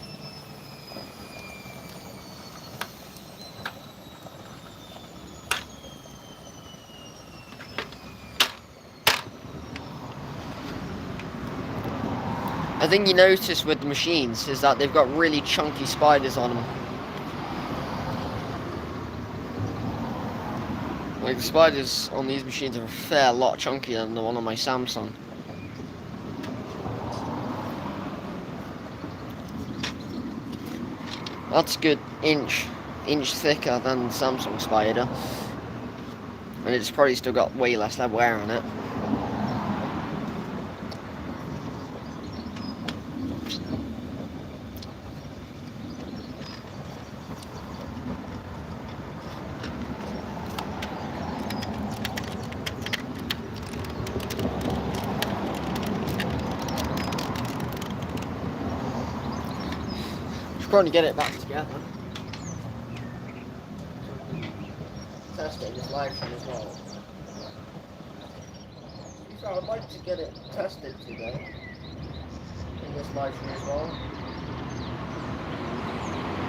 The thing you notice with the machines is that they've got really chunky spiders on them. Like the spiders on these machines are a fair lot chunkier than the one on my Samsung. That's a good inch thicker than the Samsung spider. And it's probably still got way less wear on it. Should probably get it back together. Test it in this live stream as well. So I'd like to get it tested today in this live stream as well.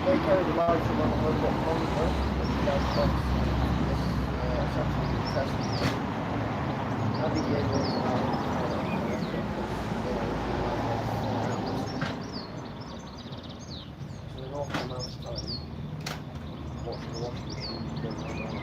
They carry the live stream on a little bit longer, but you guys got this essentially tested. I'll be able to an awful amount of time watching the washing machine going around.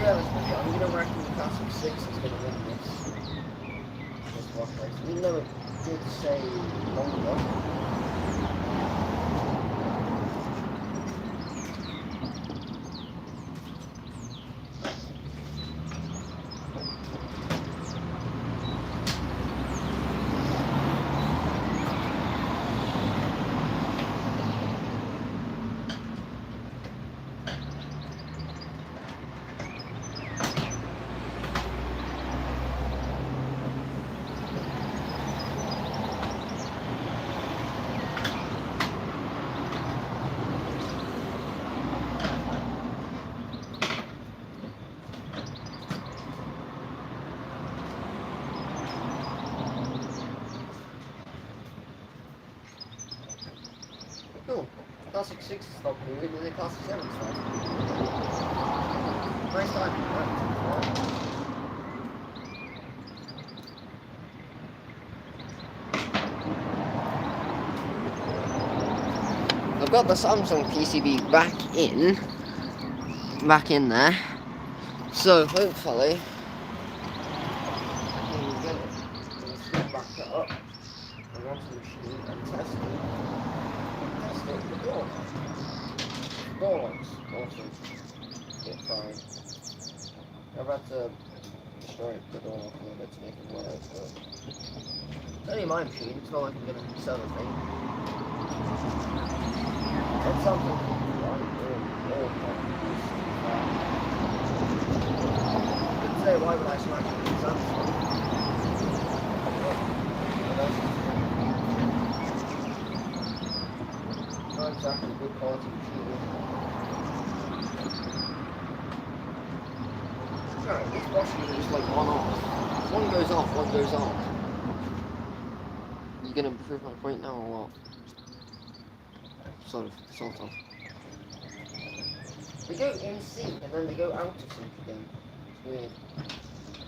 I'm gonna reckon the Classic 6 is gonna win this watch race. Even though it did say longer. Cool. Classic 6 is stopped moving, and the Classic 7 starts moving. Nice time. I've got the Samsung PCB back in there. So hopefully I can get it, switch back up and onto the machine and test it. The door. Door locks. Awesome. Get fine. I've had to destroy the door lock a little bit to make it work, but it's only my machine, it's not like I'm going to sell the thing. That's something right, all but today, why would I smash it with Samsung? Not exactly good quality machine. Alright, this washing is just like one off. One goes off, one goes on. You gonna prove my point now or what? Sort of. They go in sync and then they go out of sync again. It's weird.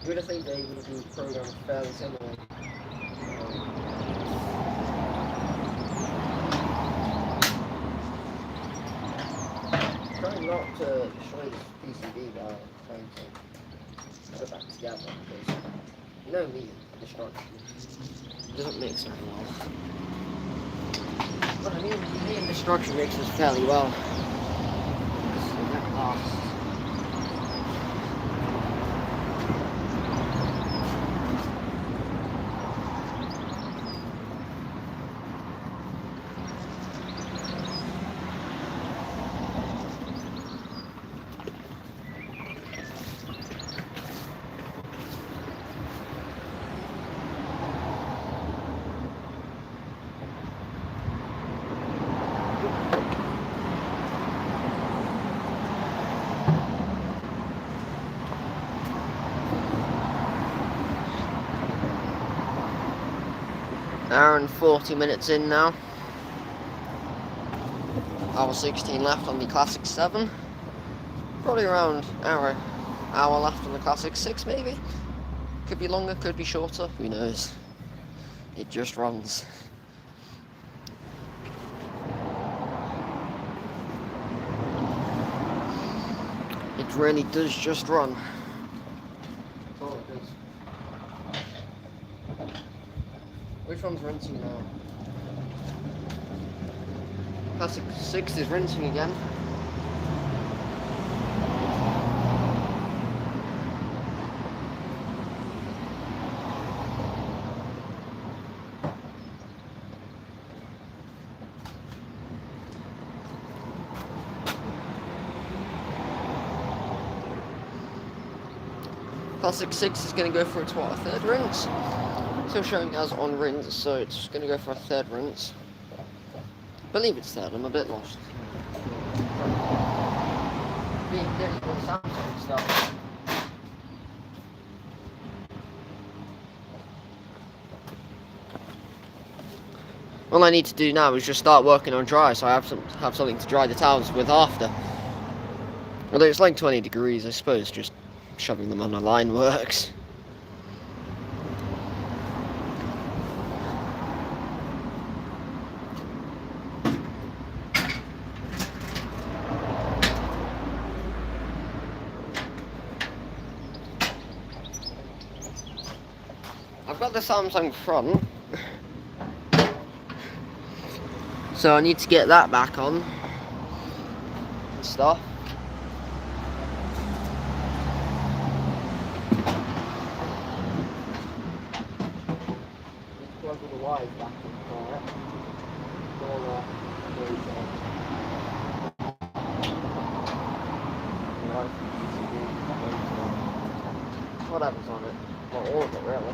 You would have think they would have been programmed fairly similar. Trying not to destroy this PCB while trying to put it back together because you know me, destruction. It doesn't mix very well. But I mean, me and destruction mixes fairly well. It never lasts. Hour and 40 minutes in now. Hour 16 left on the Classic 7. Probably around hour left on the Classic 6 maybe. Could be longer, could be shorter, who knows. It just runs. It really does just run. That's all it does. Which one's rinsing now? Classic 6 is rinsing again. Classic 6 is going to go for its what, a third rinse? Still showing as on rinse, so it's going to go for a third rinse. I believe it's third, I'm a bit lost. Being difficult Samsung stuff. All I need to do now is just start working on dry, so I have something to dry the towels with after. Although it's like 20 degrees, I suppose just shoving them on a line works. I've got the Samsung front, so I need to get that back on and stuff. Plug all the wires back in for it. Whatever's on it. Well, all of it, really.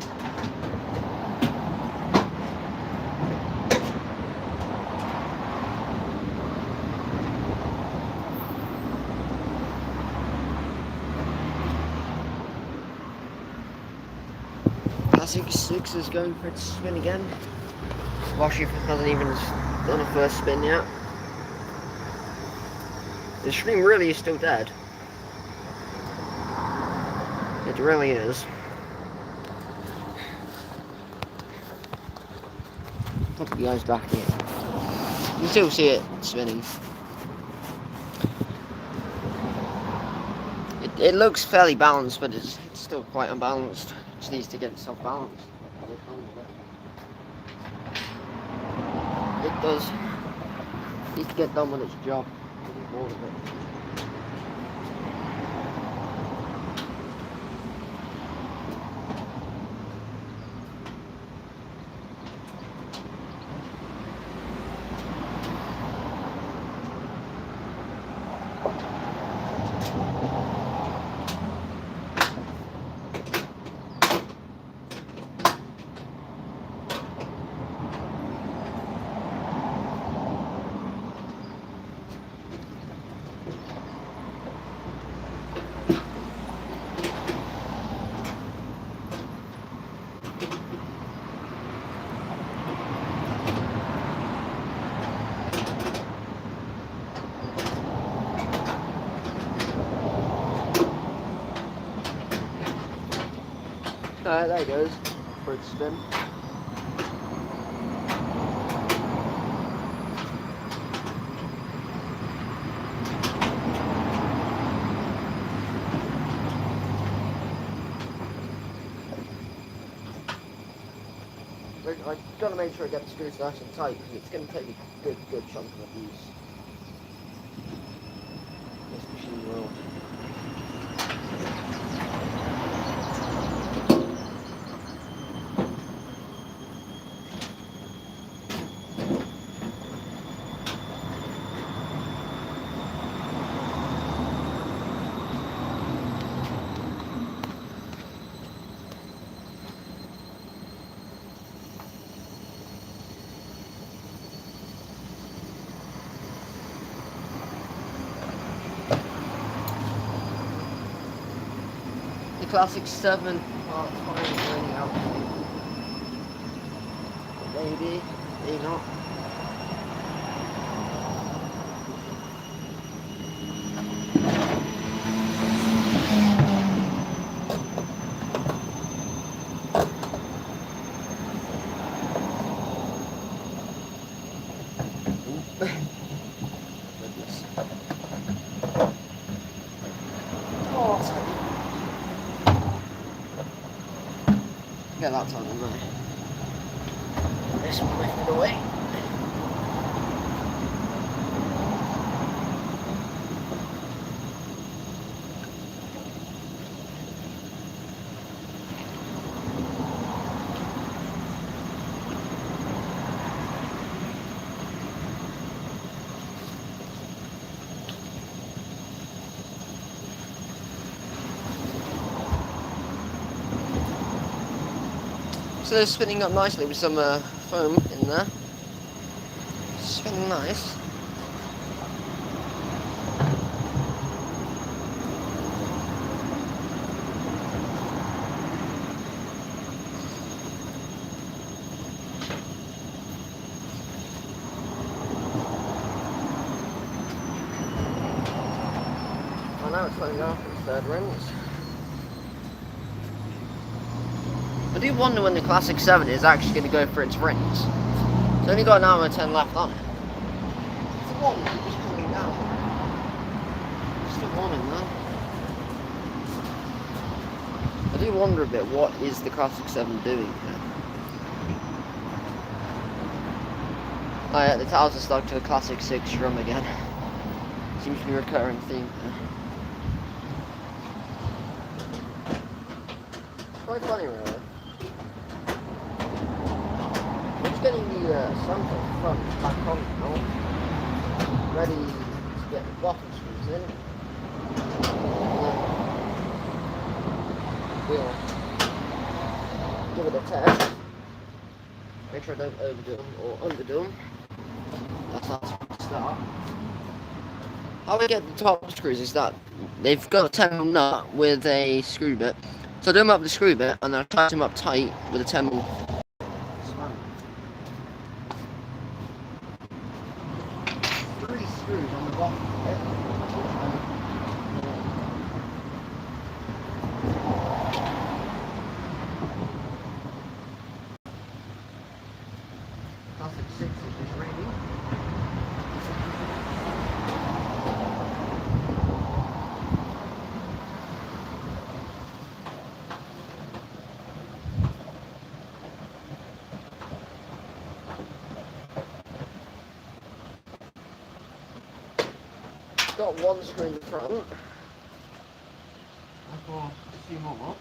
Classic 6 is going for its spin again. Washi hasn't even done a first spin yet. The stream really is still dead. It really is. Put you guys back here. You can still see it spinning. It looks fairly balanced, but it's still quite unbalanced. It just needs to get itself balanced. It does. It needs to get done with its job. All of it. There it goes, for its spin. I've got to make sure I get the screws nice and tight because it's going to take a good chunk of abuse. This machine will. The Classic 7 part 5 is running out. Maybe, maybe not. Goodness. Okay, that's on there. This one lifted away. So they're spinning up nicely with some foam in there. Spinning nice. Oh, now it's going off its third rings. I do wonder when the Classic 7 is actually going to go for its rings. It's only got an hour and 10 left on it. It's a one, it's just coming down. Still one in there. I do wonder a bit, what is the Classic 7 doing here? Oh yeah, the towers are stuck to the Classic 6 drum again. Seems to be a recurring theme here. Quite funny, really. I'm just getting the sample front back on now, ready to get the bottom screws in. We'll give it a test. Make sure I don't overdo them or underdo them. That's how to start. How we get the top screws is that they've got a 10mm nut with a screw bit. So I do them up with the screw bit and then I tighten them up tight with a 10mm. Three screws on the bottom of it. Classic 6 is ready. Got one screw in the front. I've got a few more.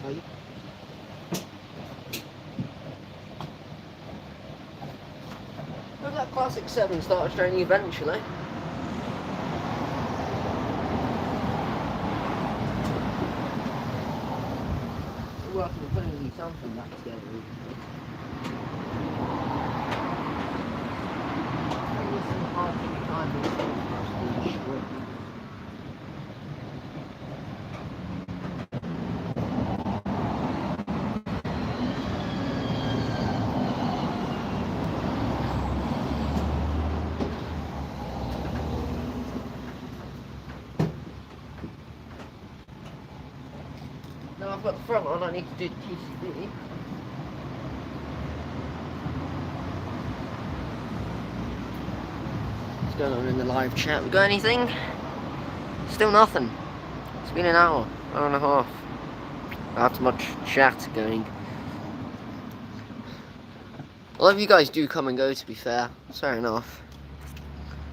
Tight. Hope that Classic 7 starts training eventually. We're working on putting a new sampling back together. Now I've got the front on, I need to do the PCB. What's going on in the live chat? We got anything? Still nothing. It's been an hour and a half. Not much chat going. A lot of you guys do come and go, to be fair. Fair enough.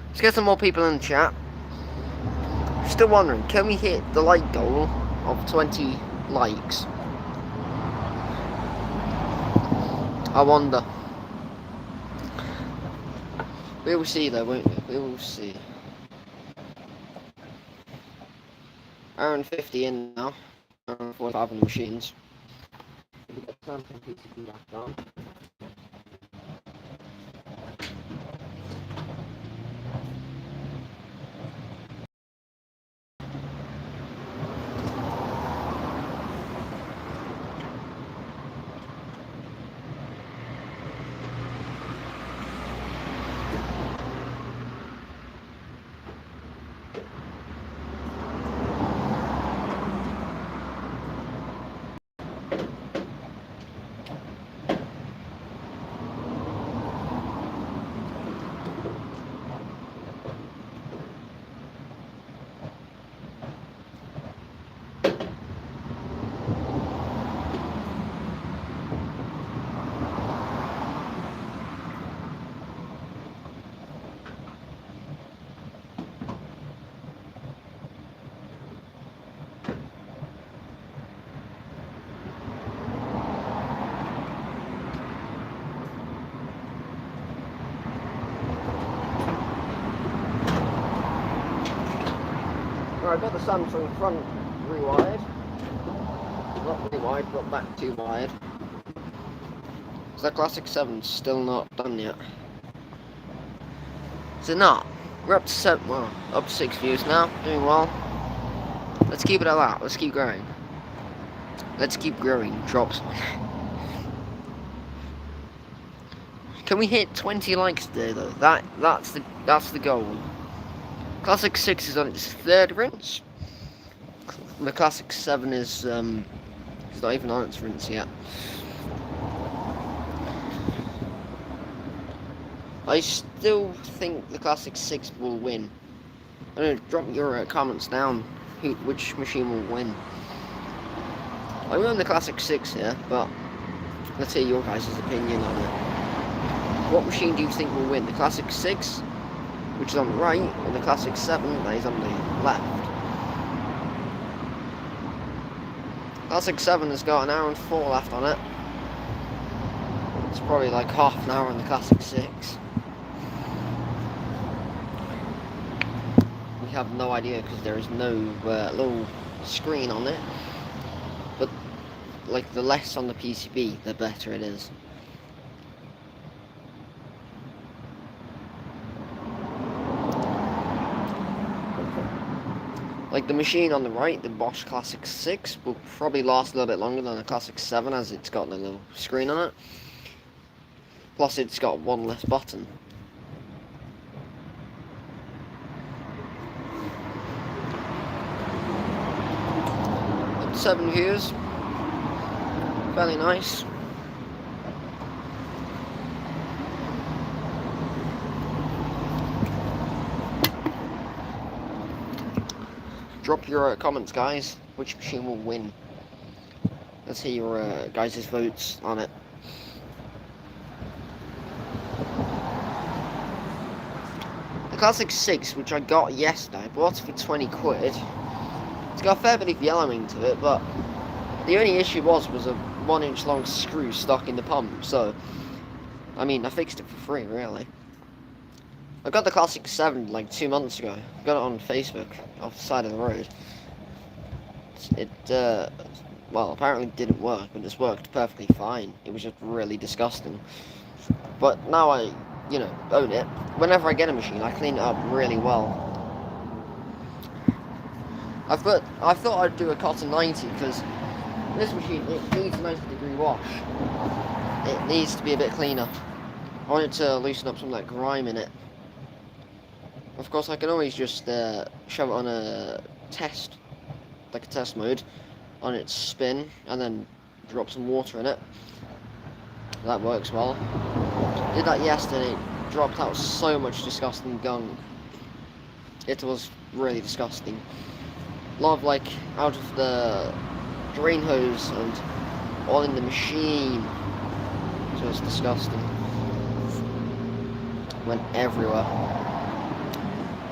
Let's get some more people in the chat. Still wondering, can we hit the like goal of 20 likes? I wonder. We will see though, won't we? We will see. Hour and 50 in now. Hour and 45 on the machines. We got something PCB back on. I got the Samsung front rewired. Not really wide, but back too wide. So the Classic 7's still not done yet. Is it not? We're up to up to 6 views now, doing well. Let's keep it at that, let's keep growing. Let's keep growing, drops. Can we hit 20 likes today though? That's the goal. Classic 6 is on its 3rd rinse. The Classic 7 is it's not even on its rinse yet. I still think the Classic 6 will win. I don't know, drop your comments down which machine will win. I own the Classic 6 here, but let's hear your guys' opinion on it. What machine do you think will win? The Classic 6, which is on the right, or the Classic 7, that is on the left? Classic 7 has got an hour and 4 left on it. It's probably like half an hour on the Classic 6. We have no idea because there is no little screen on it. But like the less on the PCB, the better it is. Like the machine on the right, the Bosch Classic 6, will probably last a little bit longer than the Classic 7 as it's got a little screen on it. Plus it's got one less button. Up to 7 views. Fairly nice. Drop your comments, guys. Which machine will win? Let's hear your guys' votes on it. The Classic 6, which I got yesterday, I bought it for 20 quid. It's got a fair bit of yellowing to it, but the only issue was a 1-inch long screw stuck in the pump, so I mean, I fixed it for free, really. I got the Classic 7 like 2 months ago. I got it on Facebook, off the side of the road. It, well, apparently didn't work, but it's worked perfectly fine. It was just really disgusting. But now I, you know, own it. Whenever I get a machine, I clean it up really well. I thought I'd do a Cotton 90, because this machine, it needs a 90-degree wash. It needs to be a bit cleaner. I wanted to loosen up some of that grime in it. Of course, I can always just shove it on a test, like a test mode, on its spin, and then drop some water in it. That works well. Did that yesterday, dropped out so much disgusting gunk. It was really disgusting. A lot of, like, out of the drain hose and all in the machine. It was disgusting. Went everywhere.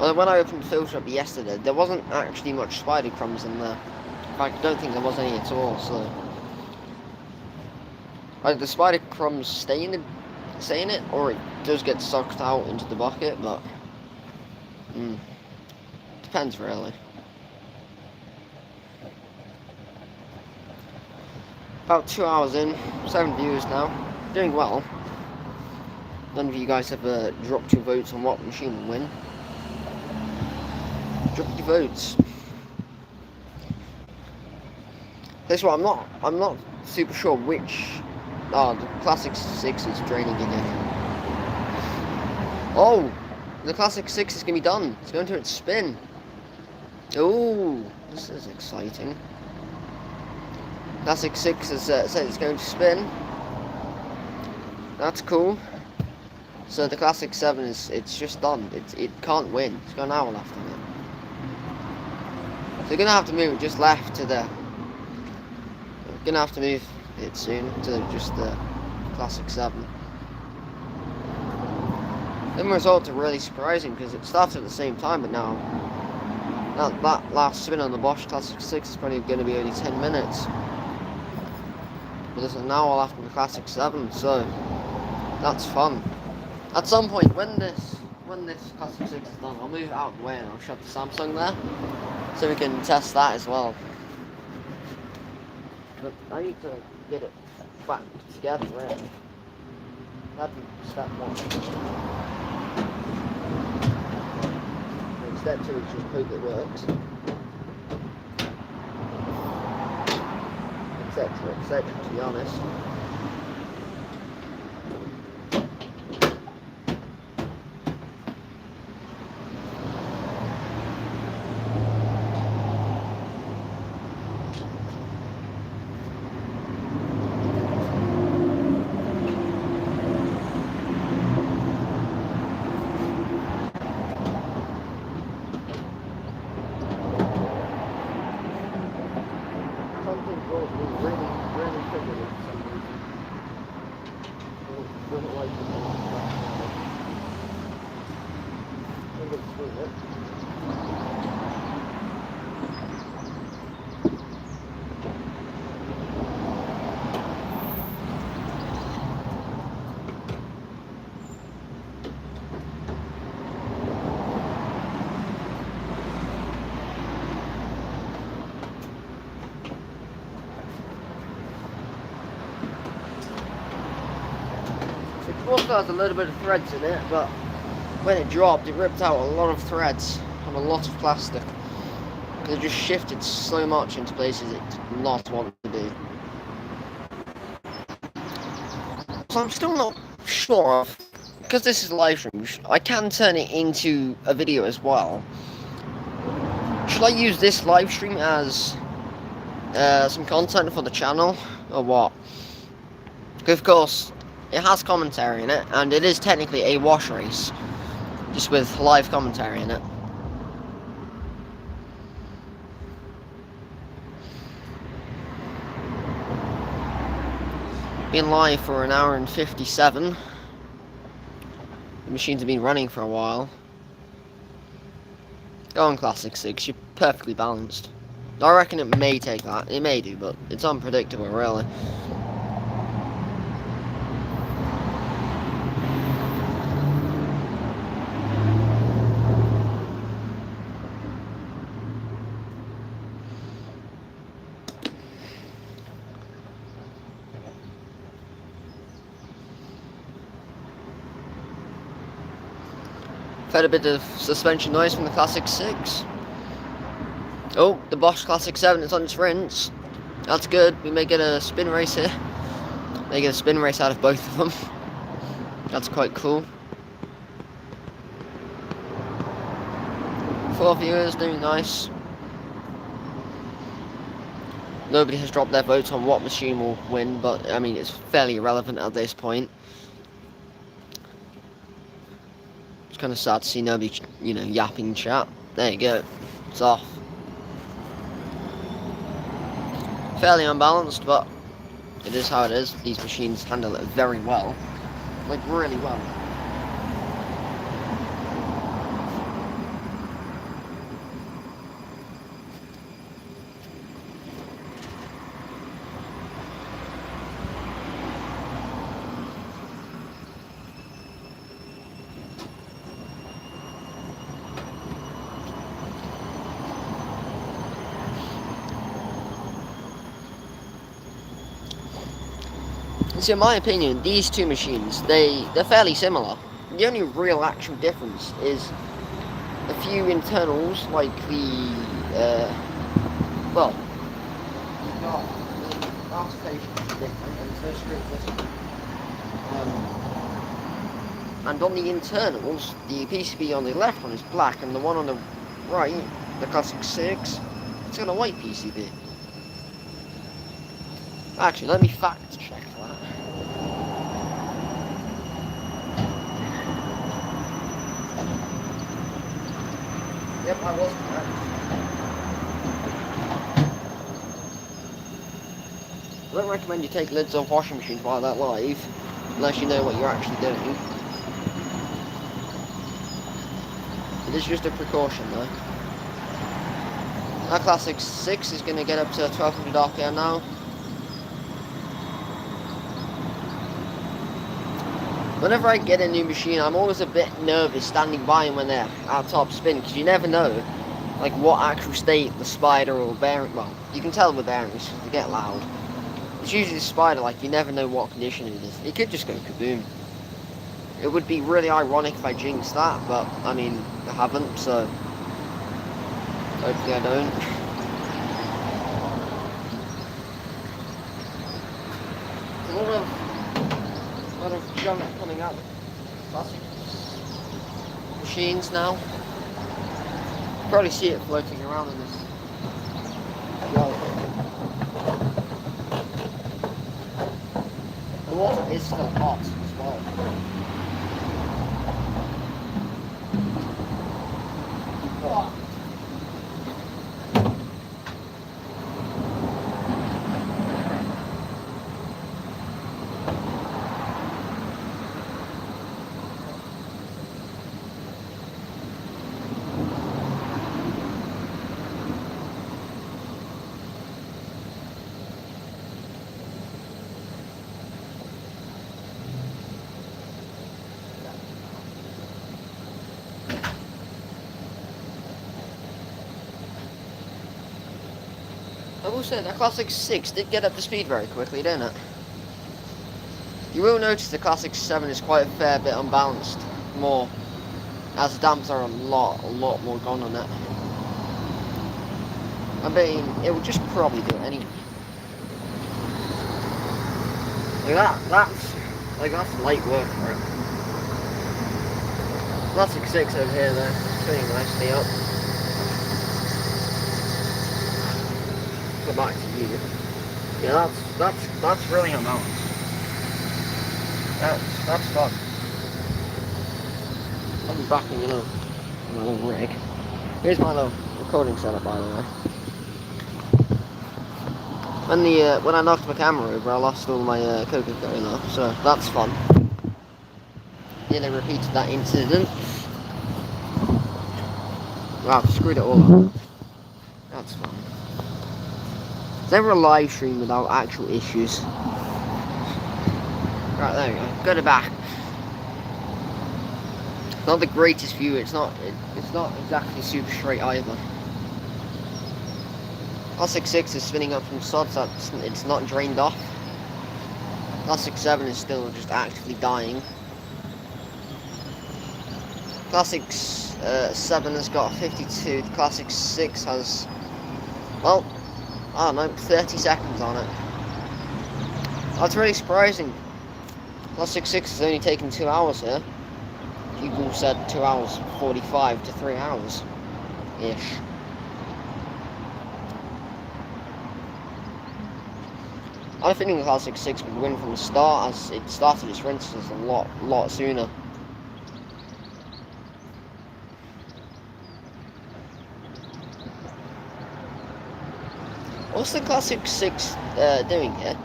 Well, when I opened the filter up yesterday, there wasn't actually much spider crumbs in there. In fact, I don't think there was any at all, so... Either the spider crumbs stay in it, or it does get sucked out into the bucket, but... depends, really. About 2 hours in, 7 views now. Doing well. None of you guys have dropped your votes on what machine will win. Drop your votes. This one, I'm not super sure which. Oh, the Classic 6 is draining again. Oh, the Classic 6 is gonna be done. It's going to its spin. Oh, this is exciting. Classic 6 has said it's going to spin. That's cool. So the Classic 7 it's just done. It can't win. It's got an hour left on it. So you're gonna have to move just left to the. You're gonna have to move it soon to just the Classic 7. The results are really surprising because it started at the same time, but now that last spin on the Bosch Classic 6 is probably going to be only 10 minutes. But there's an hour left on the Classic 7, so that's fun. At some point, when this Classic 6 is done, I'll move it out of the way and I'll shove the Samsung there. so we can test that as well. But I need to get it back together, really. That'd be step one. And step two is just hope it works. Etc. etc. to be honest. It also has a little bit of threads in it, but when it dropped, it ripped out a lot of threads and a lot of plastic. It just shifted so much into places it did not want to be. So I'm still not sure, because this is a live stream, I can turn it into a video as well. Should I use this live stream as some content for the channel, or what? Because of course, it has commentary in it, and it is technically a wash race, just with live commentary in it. Been live for an hour and 57. The machines have been running for a while. Go on, Classic 6, you're perfectly balanced. I reckon it may take that, it may do, but it's unpredictable, really. Fed a bit of suspension noise from the Classic 6. Oh, the Bosch Classic 7 is on its rinse. That's good. We may get a spin race here. May get a spin race out of both of them. That's quite cool. 4 viewers, doing nice. Nobody has dropped their votes on what machine will win, but I mean, it's fairly irrelevant at this point. It's kind of sad to see nobody, you know, yapping in chat. There you go. It's off. Fairly unbalanced, but it is how it is. These machines handle it very well. Like, really well. So in my opinion, these two machines, they're fairly similar. The only real actual difference is a few internals, like the, well, you've got the articulation is different, and there's no straight piston. And on the internals, the PCB on the left one is black, and the one on the right, the Classic 6, it's got a white PCB. Actually, let me fact check that. Yep, I was correct. I don't recommend you take lids off washing machines while they're live, unless you know what you're actually doing. It is just a precaution though. Our Classic 6 is going to get up to 1200 RPM now. Whenever I get a new machine, I'm always a bit nervous standing by them when they're at top spin, because you never know like what actual state the spider or bearing, well, you can tell with bearings because they get loud. It's usually the spider, like you never know what condition it is. It could just go kaboom. It would be really ironic if I jinxed that, but I mean, I haven't, so hopefully I don't. A lot of junk coming out of plastic machines now. Probably see it floating around in this. The water is still hot as well. Oh. I will say that Classic 6 did get up to speed very quickly, didn't it? You will notice the Classic 7 is quite a fair bit unbalanced, more, as the damps are a lot more gone on it. I mean, it will just probably do it anyway. That's light work for it. Classic 6 over here though, pretty nicely up. Go back to you. Yeah, that's really unbalanced. That's fun. I'll be backing it up on my little rig. Here's my little recording setup, by the way. When I knocked my camera over, I lost all my Coca-Cola, so that's fun. Nearly repeated that incident. Wow, I've screwed it all up. That's fun. It's never a live stream without actual issues. Right, there we go. Go to back. Not the greatest view. It's not exactly super straight either. Classic 6 is spinning up from sods that it's not drained off. Classic 7 is still just actively dying. Classic 7 has got 52. The Classic 6 has, well, I don't know, 30 seconds on it. That's really surprising. Classic 6 has only taken 2 hours here. People said 2 hours 45 to 3 hours ish. I think the Classic 6 would win from the start, as it started its rinses a lot sooner. What's the Classic 6 doing here?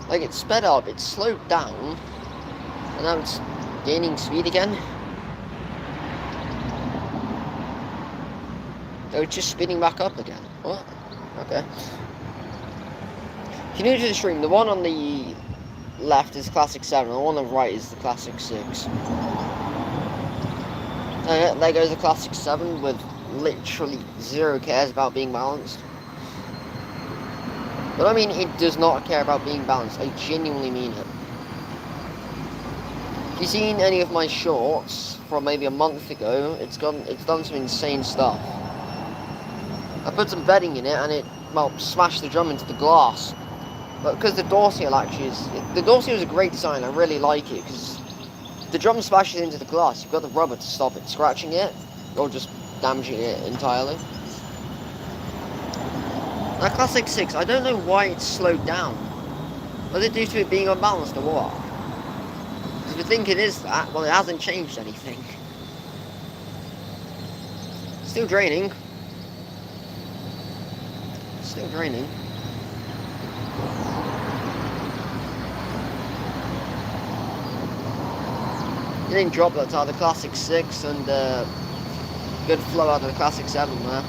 Like, it's sped up, it's slowed down, and now it's gaining speed again. Oh, it's just speeding back up again. What? Okay. If you're new to the stream, the one on the left is Classic 7, and the one on the right is the Classic 6. There goes the Classic 7 with literally zero cares about being balanced. But I mean, it does not care about being balanced. I genuinely mean it. If you've seen any of my shorts from maybe a month ago, it's done some insane stuff. I put some bedding in it and it, well, smashed the drum into the glass. But because the Dorsier latches, the Dorsier is a great design, I really like it, because the drum smashes into the glass, you've got the rubber to stop it scratching it, or just damaging it entirely. That Classic 6, I don't know why it's slowed down. Was it due to it being unbalanced or what? Because if you think it is that, well, it hasn't changed anything. Still draining. Still draining. Getting droplets out of the Classic 6 and good flow out of the Classic 7 there.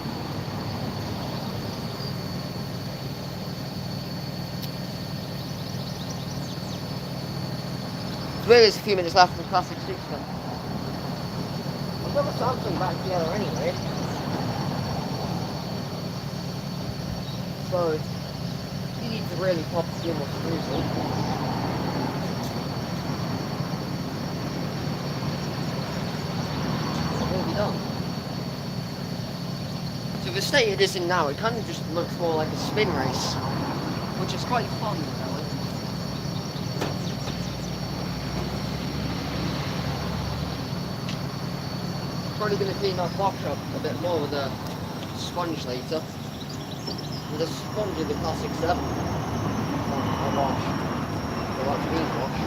There's a few minutes left in Classic 6 then. got the Samsung back together anyway. So, you need to really pop a few more screws in. We'll be done. So the state it is in now, it kind of just looks more like a spin race, which is quite fun, really. Probably going to clean that box up a bit more with a sponge later. With a sponge of the classic 7. A wash. A wash bean wash.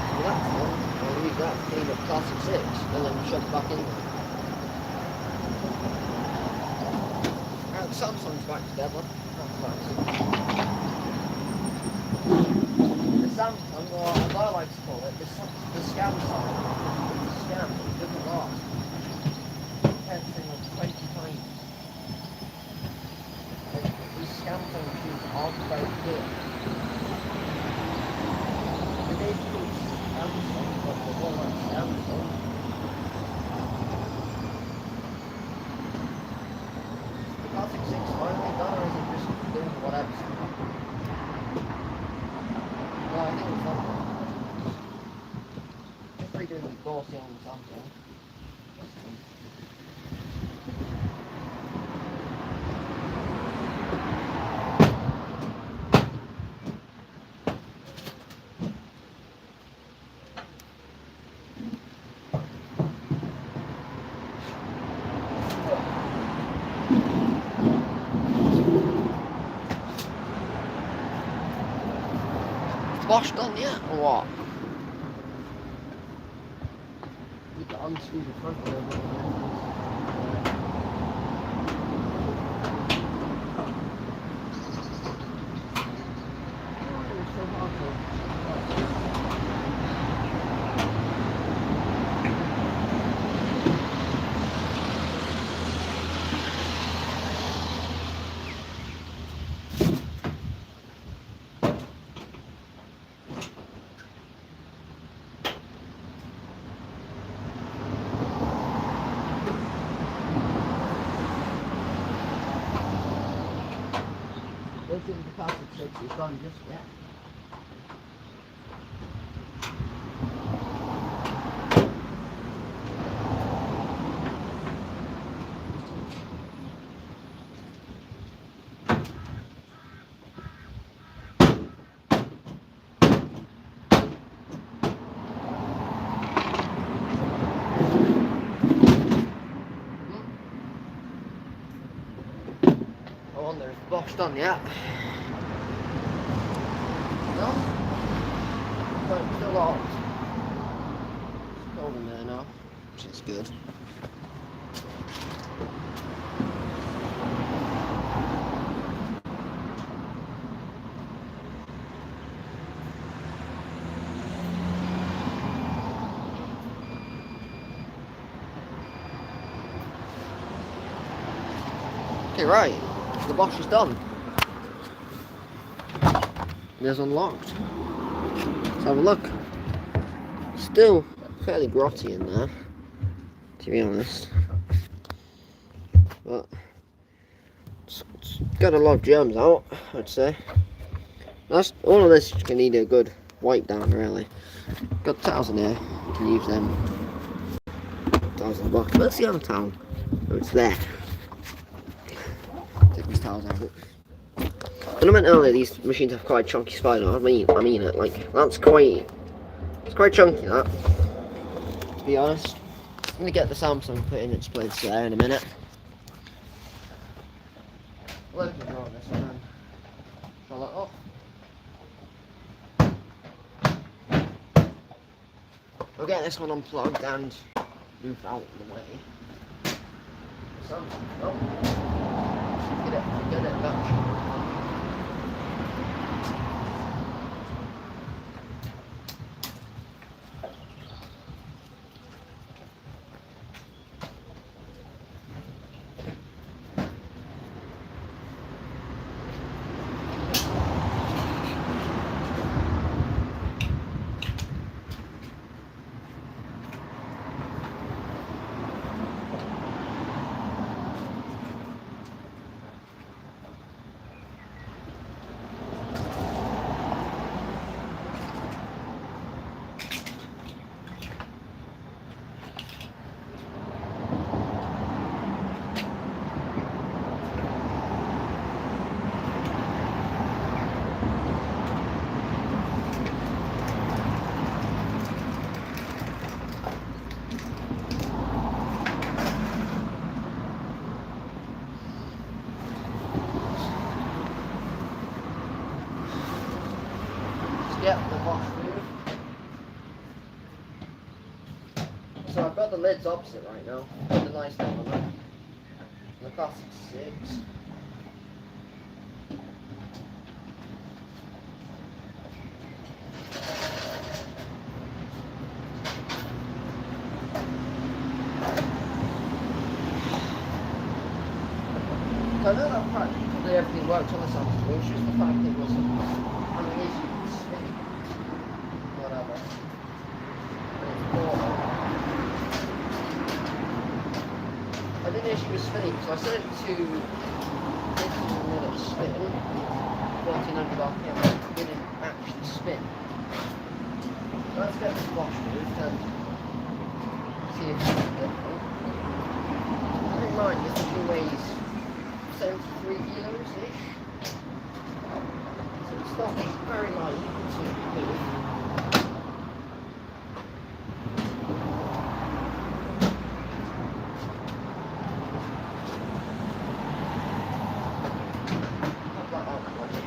So that's done. I'll use that to clean up classic 6 and then shove it back in there. Right, the Samsung's back together. That's nice. The Samsung, or as I like to call it, the scam song. The scam, it doesn't last. Everything was 20 times. These scam functions aren't very good. The days called Samsung, but they're more like Samsung. The classic 6 finally done, or is it just doing whatever? No, I think it's not. Just redoing the Dorsey on Samsung. Bosch done yet, or what? Need to unscrew the front a little bit again. It's so hard to... don't think the classic 6 is done just yet. I wonder if the box done yet. No? But it's still locked. It's cold in there now, which is good. Okay, right. The box is done. It is unlocked. Let's have a look. Still fairly grotty in there, to be honest. But it's got a lot of germs out, I'd say. That's all of this can need a good wipe down, really. Got towels in here. You can use them. Towels in the box. Where's the other towel? Oh, it's there. Take these towels out. When I meant earlier, these machines have quite a chunky spine. I mean it. Like it's quite chunky. That, to be honest. I'm gonna get the Samsung put in its place there in a minute. Let me draw this one. Shall it up? We'll get this one unplugged and moved out of the way. Samsung, oh. Get it back. lid's opposite right now. The nice thing on that. The classic 6. I know that practically everything worked on the Samsung, it was just the fact it wasn't having issues with spinning. Whatever. And it's portable. I did an issue with spinning because I set it to 15 minutes spin, 1400 RPM, but it didn't actually spin. So let's get this watch moved and see if it's different. Bear in mind, this machine weighs 73 kilos-ish. So it's not very light to move. Pop that out for you.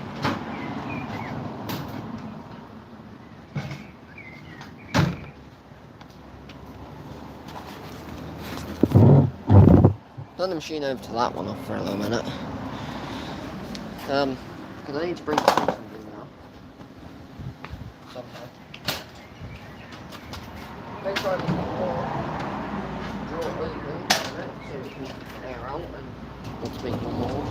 Turn the machine over to that one off for a little minute. Because I need to bring something in now. Somehow. Make sure I can draw it open so it can air out and let's make one more.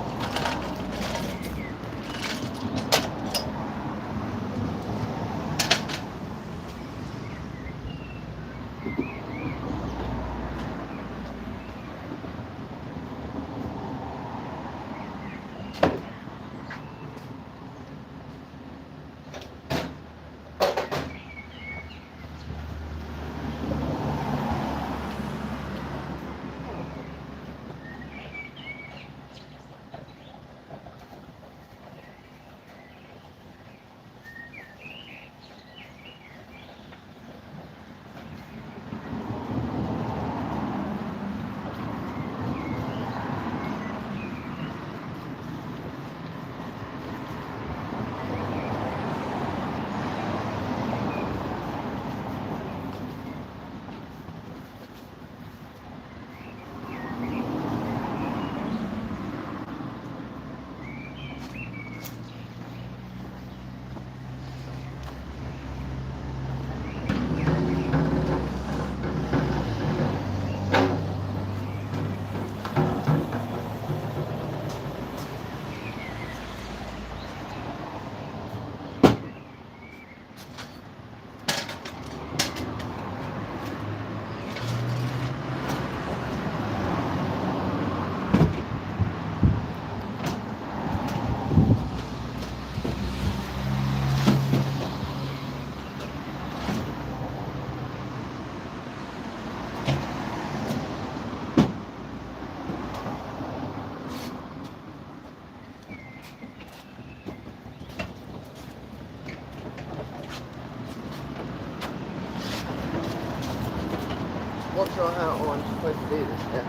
Not sure how I'm supposed to do this yet.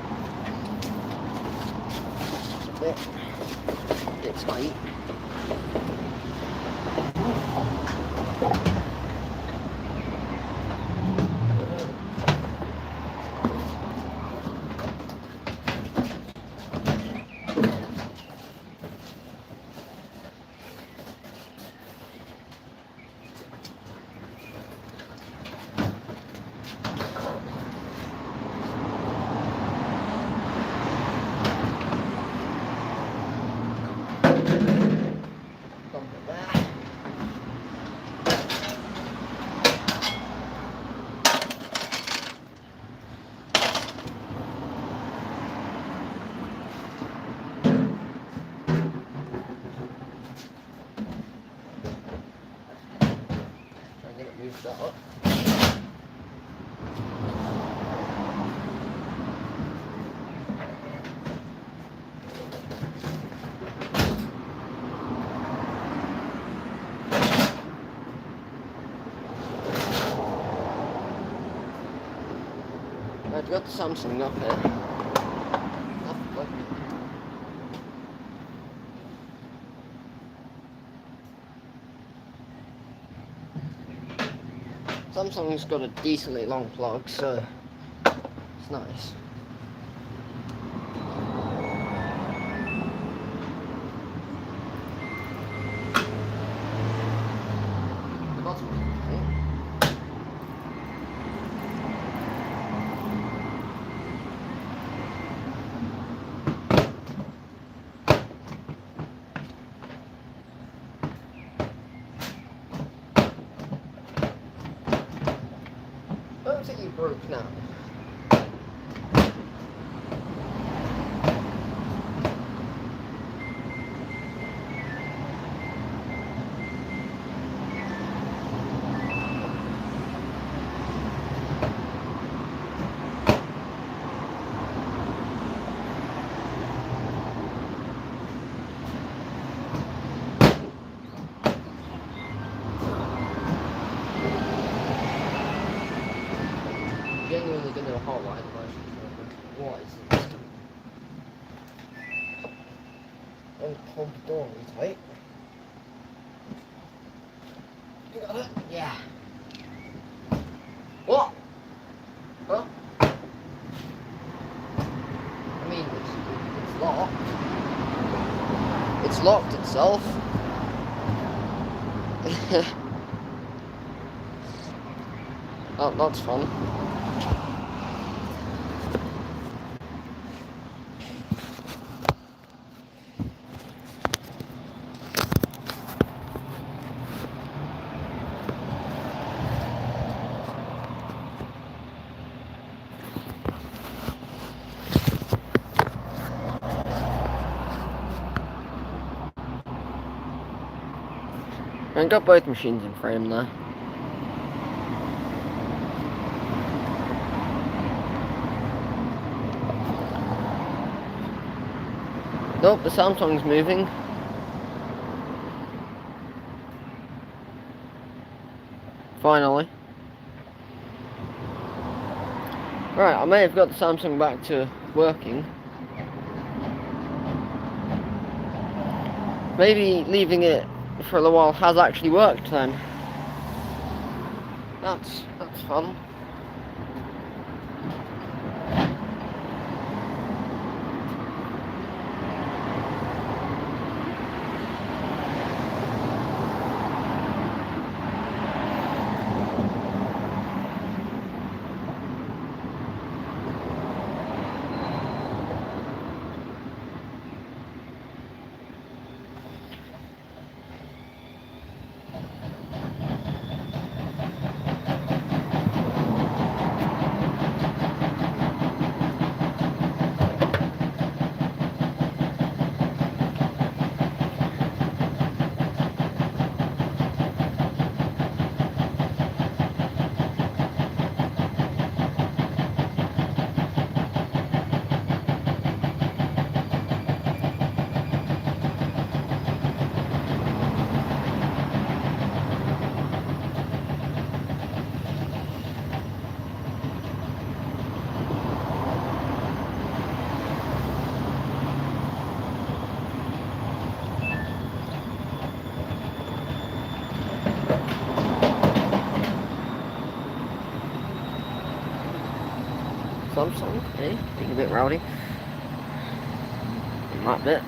A bit tight. Move that up. I've got the Samsung up here. Samsung's got a decently long plug, so It's nice. The bottom, okay. Don't think you broke now. Genuinely gonna do a hot ride version. What is this? And hold the door really tight. You got it? Yeah. What? Huh? I mean, it's locked. It's locked itself. Oh, that's fun. I got both machines in frame there. Nope, the Samsung's moving. Finally. Right, I may have got the Samsung back to working. Maybe leaving it for a little while has actually worked then. That's fun. Samsung, eh? Being a bit rowdy. In that bit.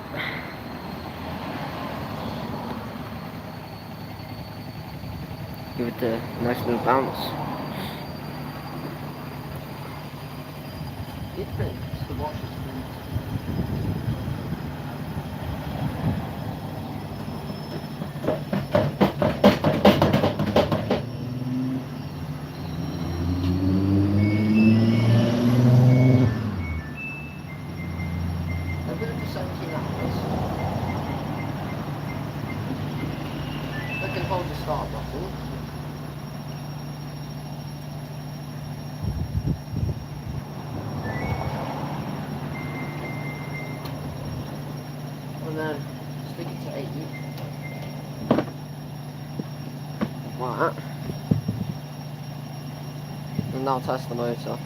Give it a nice little bounce. It fits the watch is hold the start button. And then stick it to 80. Like that. And now test the motor.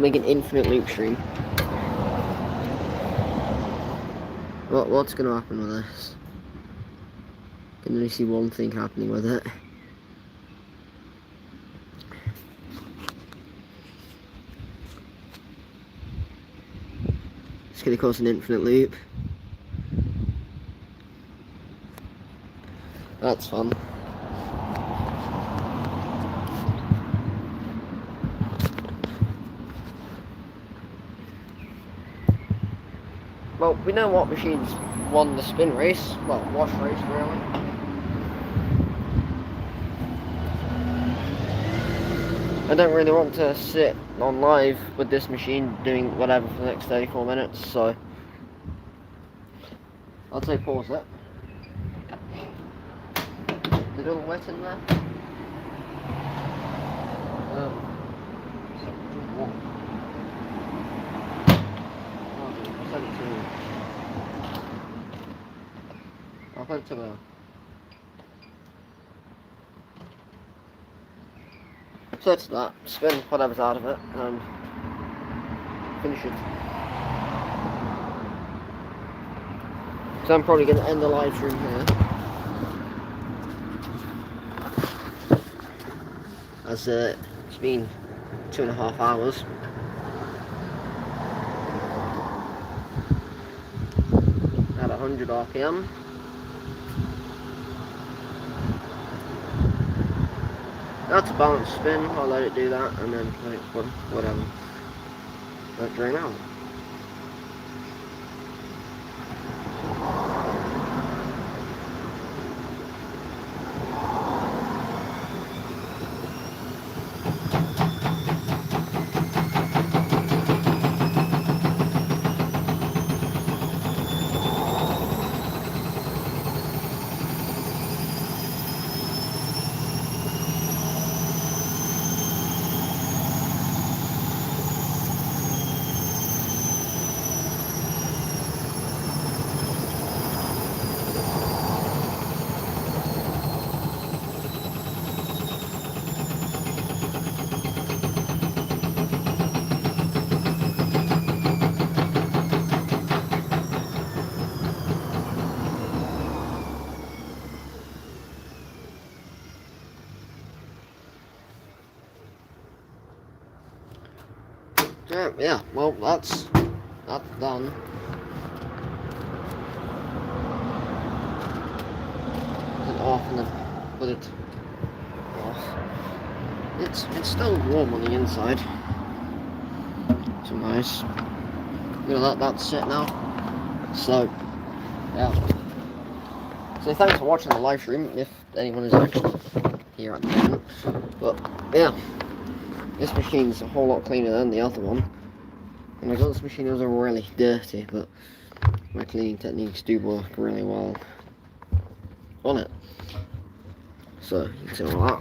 make an infinite loop stream. What's gonna happen with this? I can only see one thing happening with it. It's gonna cause an infinite loop. That's fun. Well, we know what machines won the spin race. Well, wash race, really. I don't really want to sit on live with this machine doing whatever for the next 34 minutes, so I'll say pause it. Is it all wet in there? I'll put it to the... So it's that, spin whatever's out of it, and finish it. So I'm probably going to end the live stream here. As it's been 2.5 hours. At 100 RPM. That's a balanced spin. I'll let it do that and then let it whatever. Let it drain out. Yeah, well, that's done. Put it off and then put it off. It's still warm on the inside. So nice. I'm gonna let that sit now. So, yeah. So thanks for watching the live stream, if anyone is actually here at the moment. But, yeah. This machine's a whole lot cleaner than the other one. And I got this machine, it was really dirty, but my cleaning techniques do work really well on it. So, you can see all that.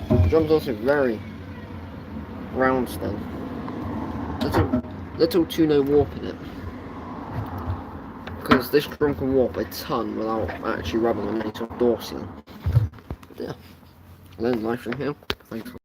The drum's also very round still. Little to no warp in it. Because this drum can warp a ton without actually rubbing on any sort of door seal. Yeah. I'll end the live stream here. Thanks for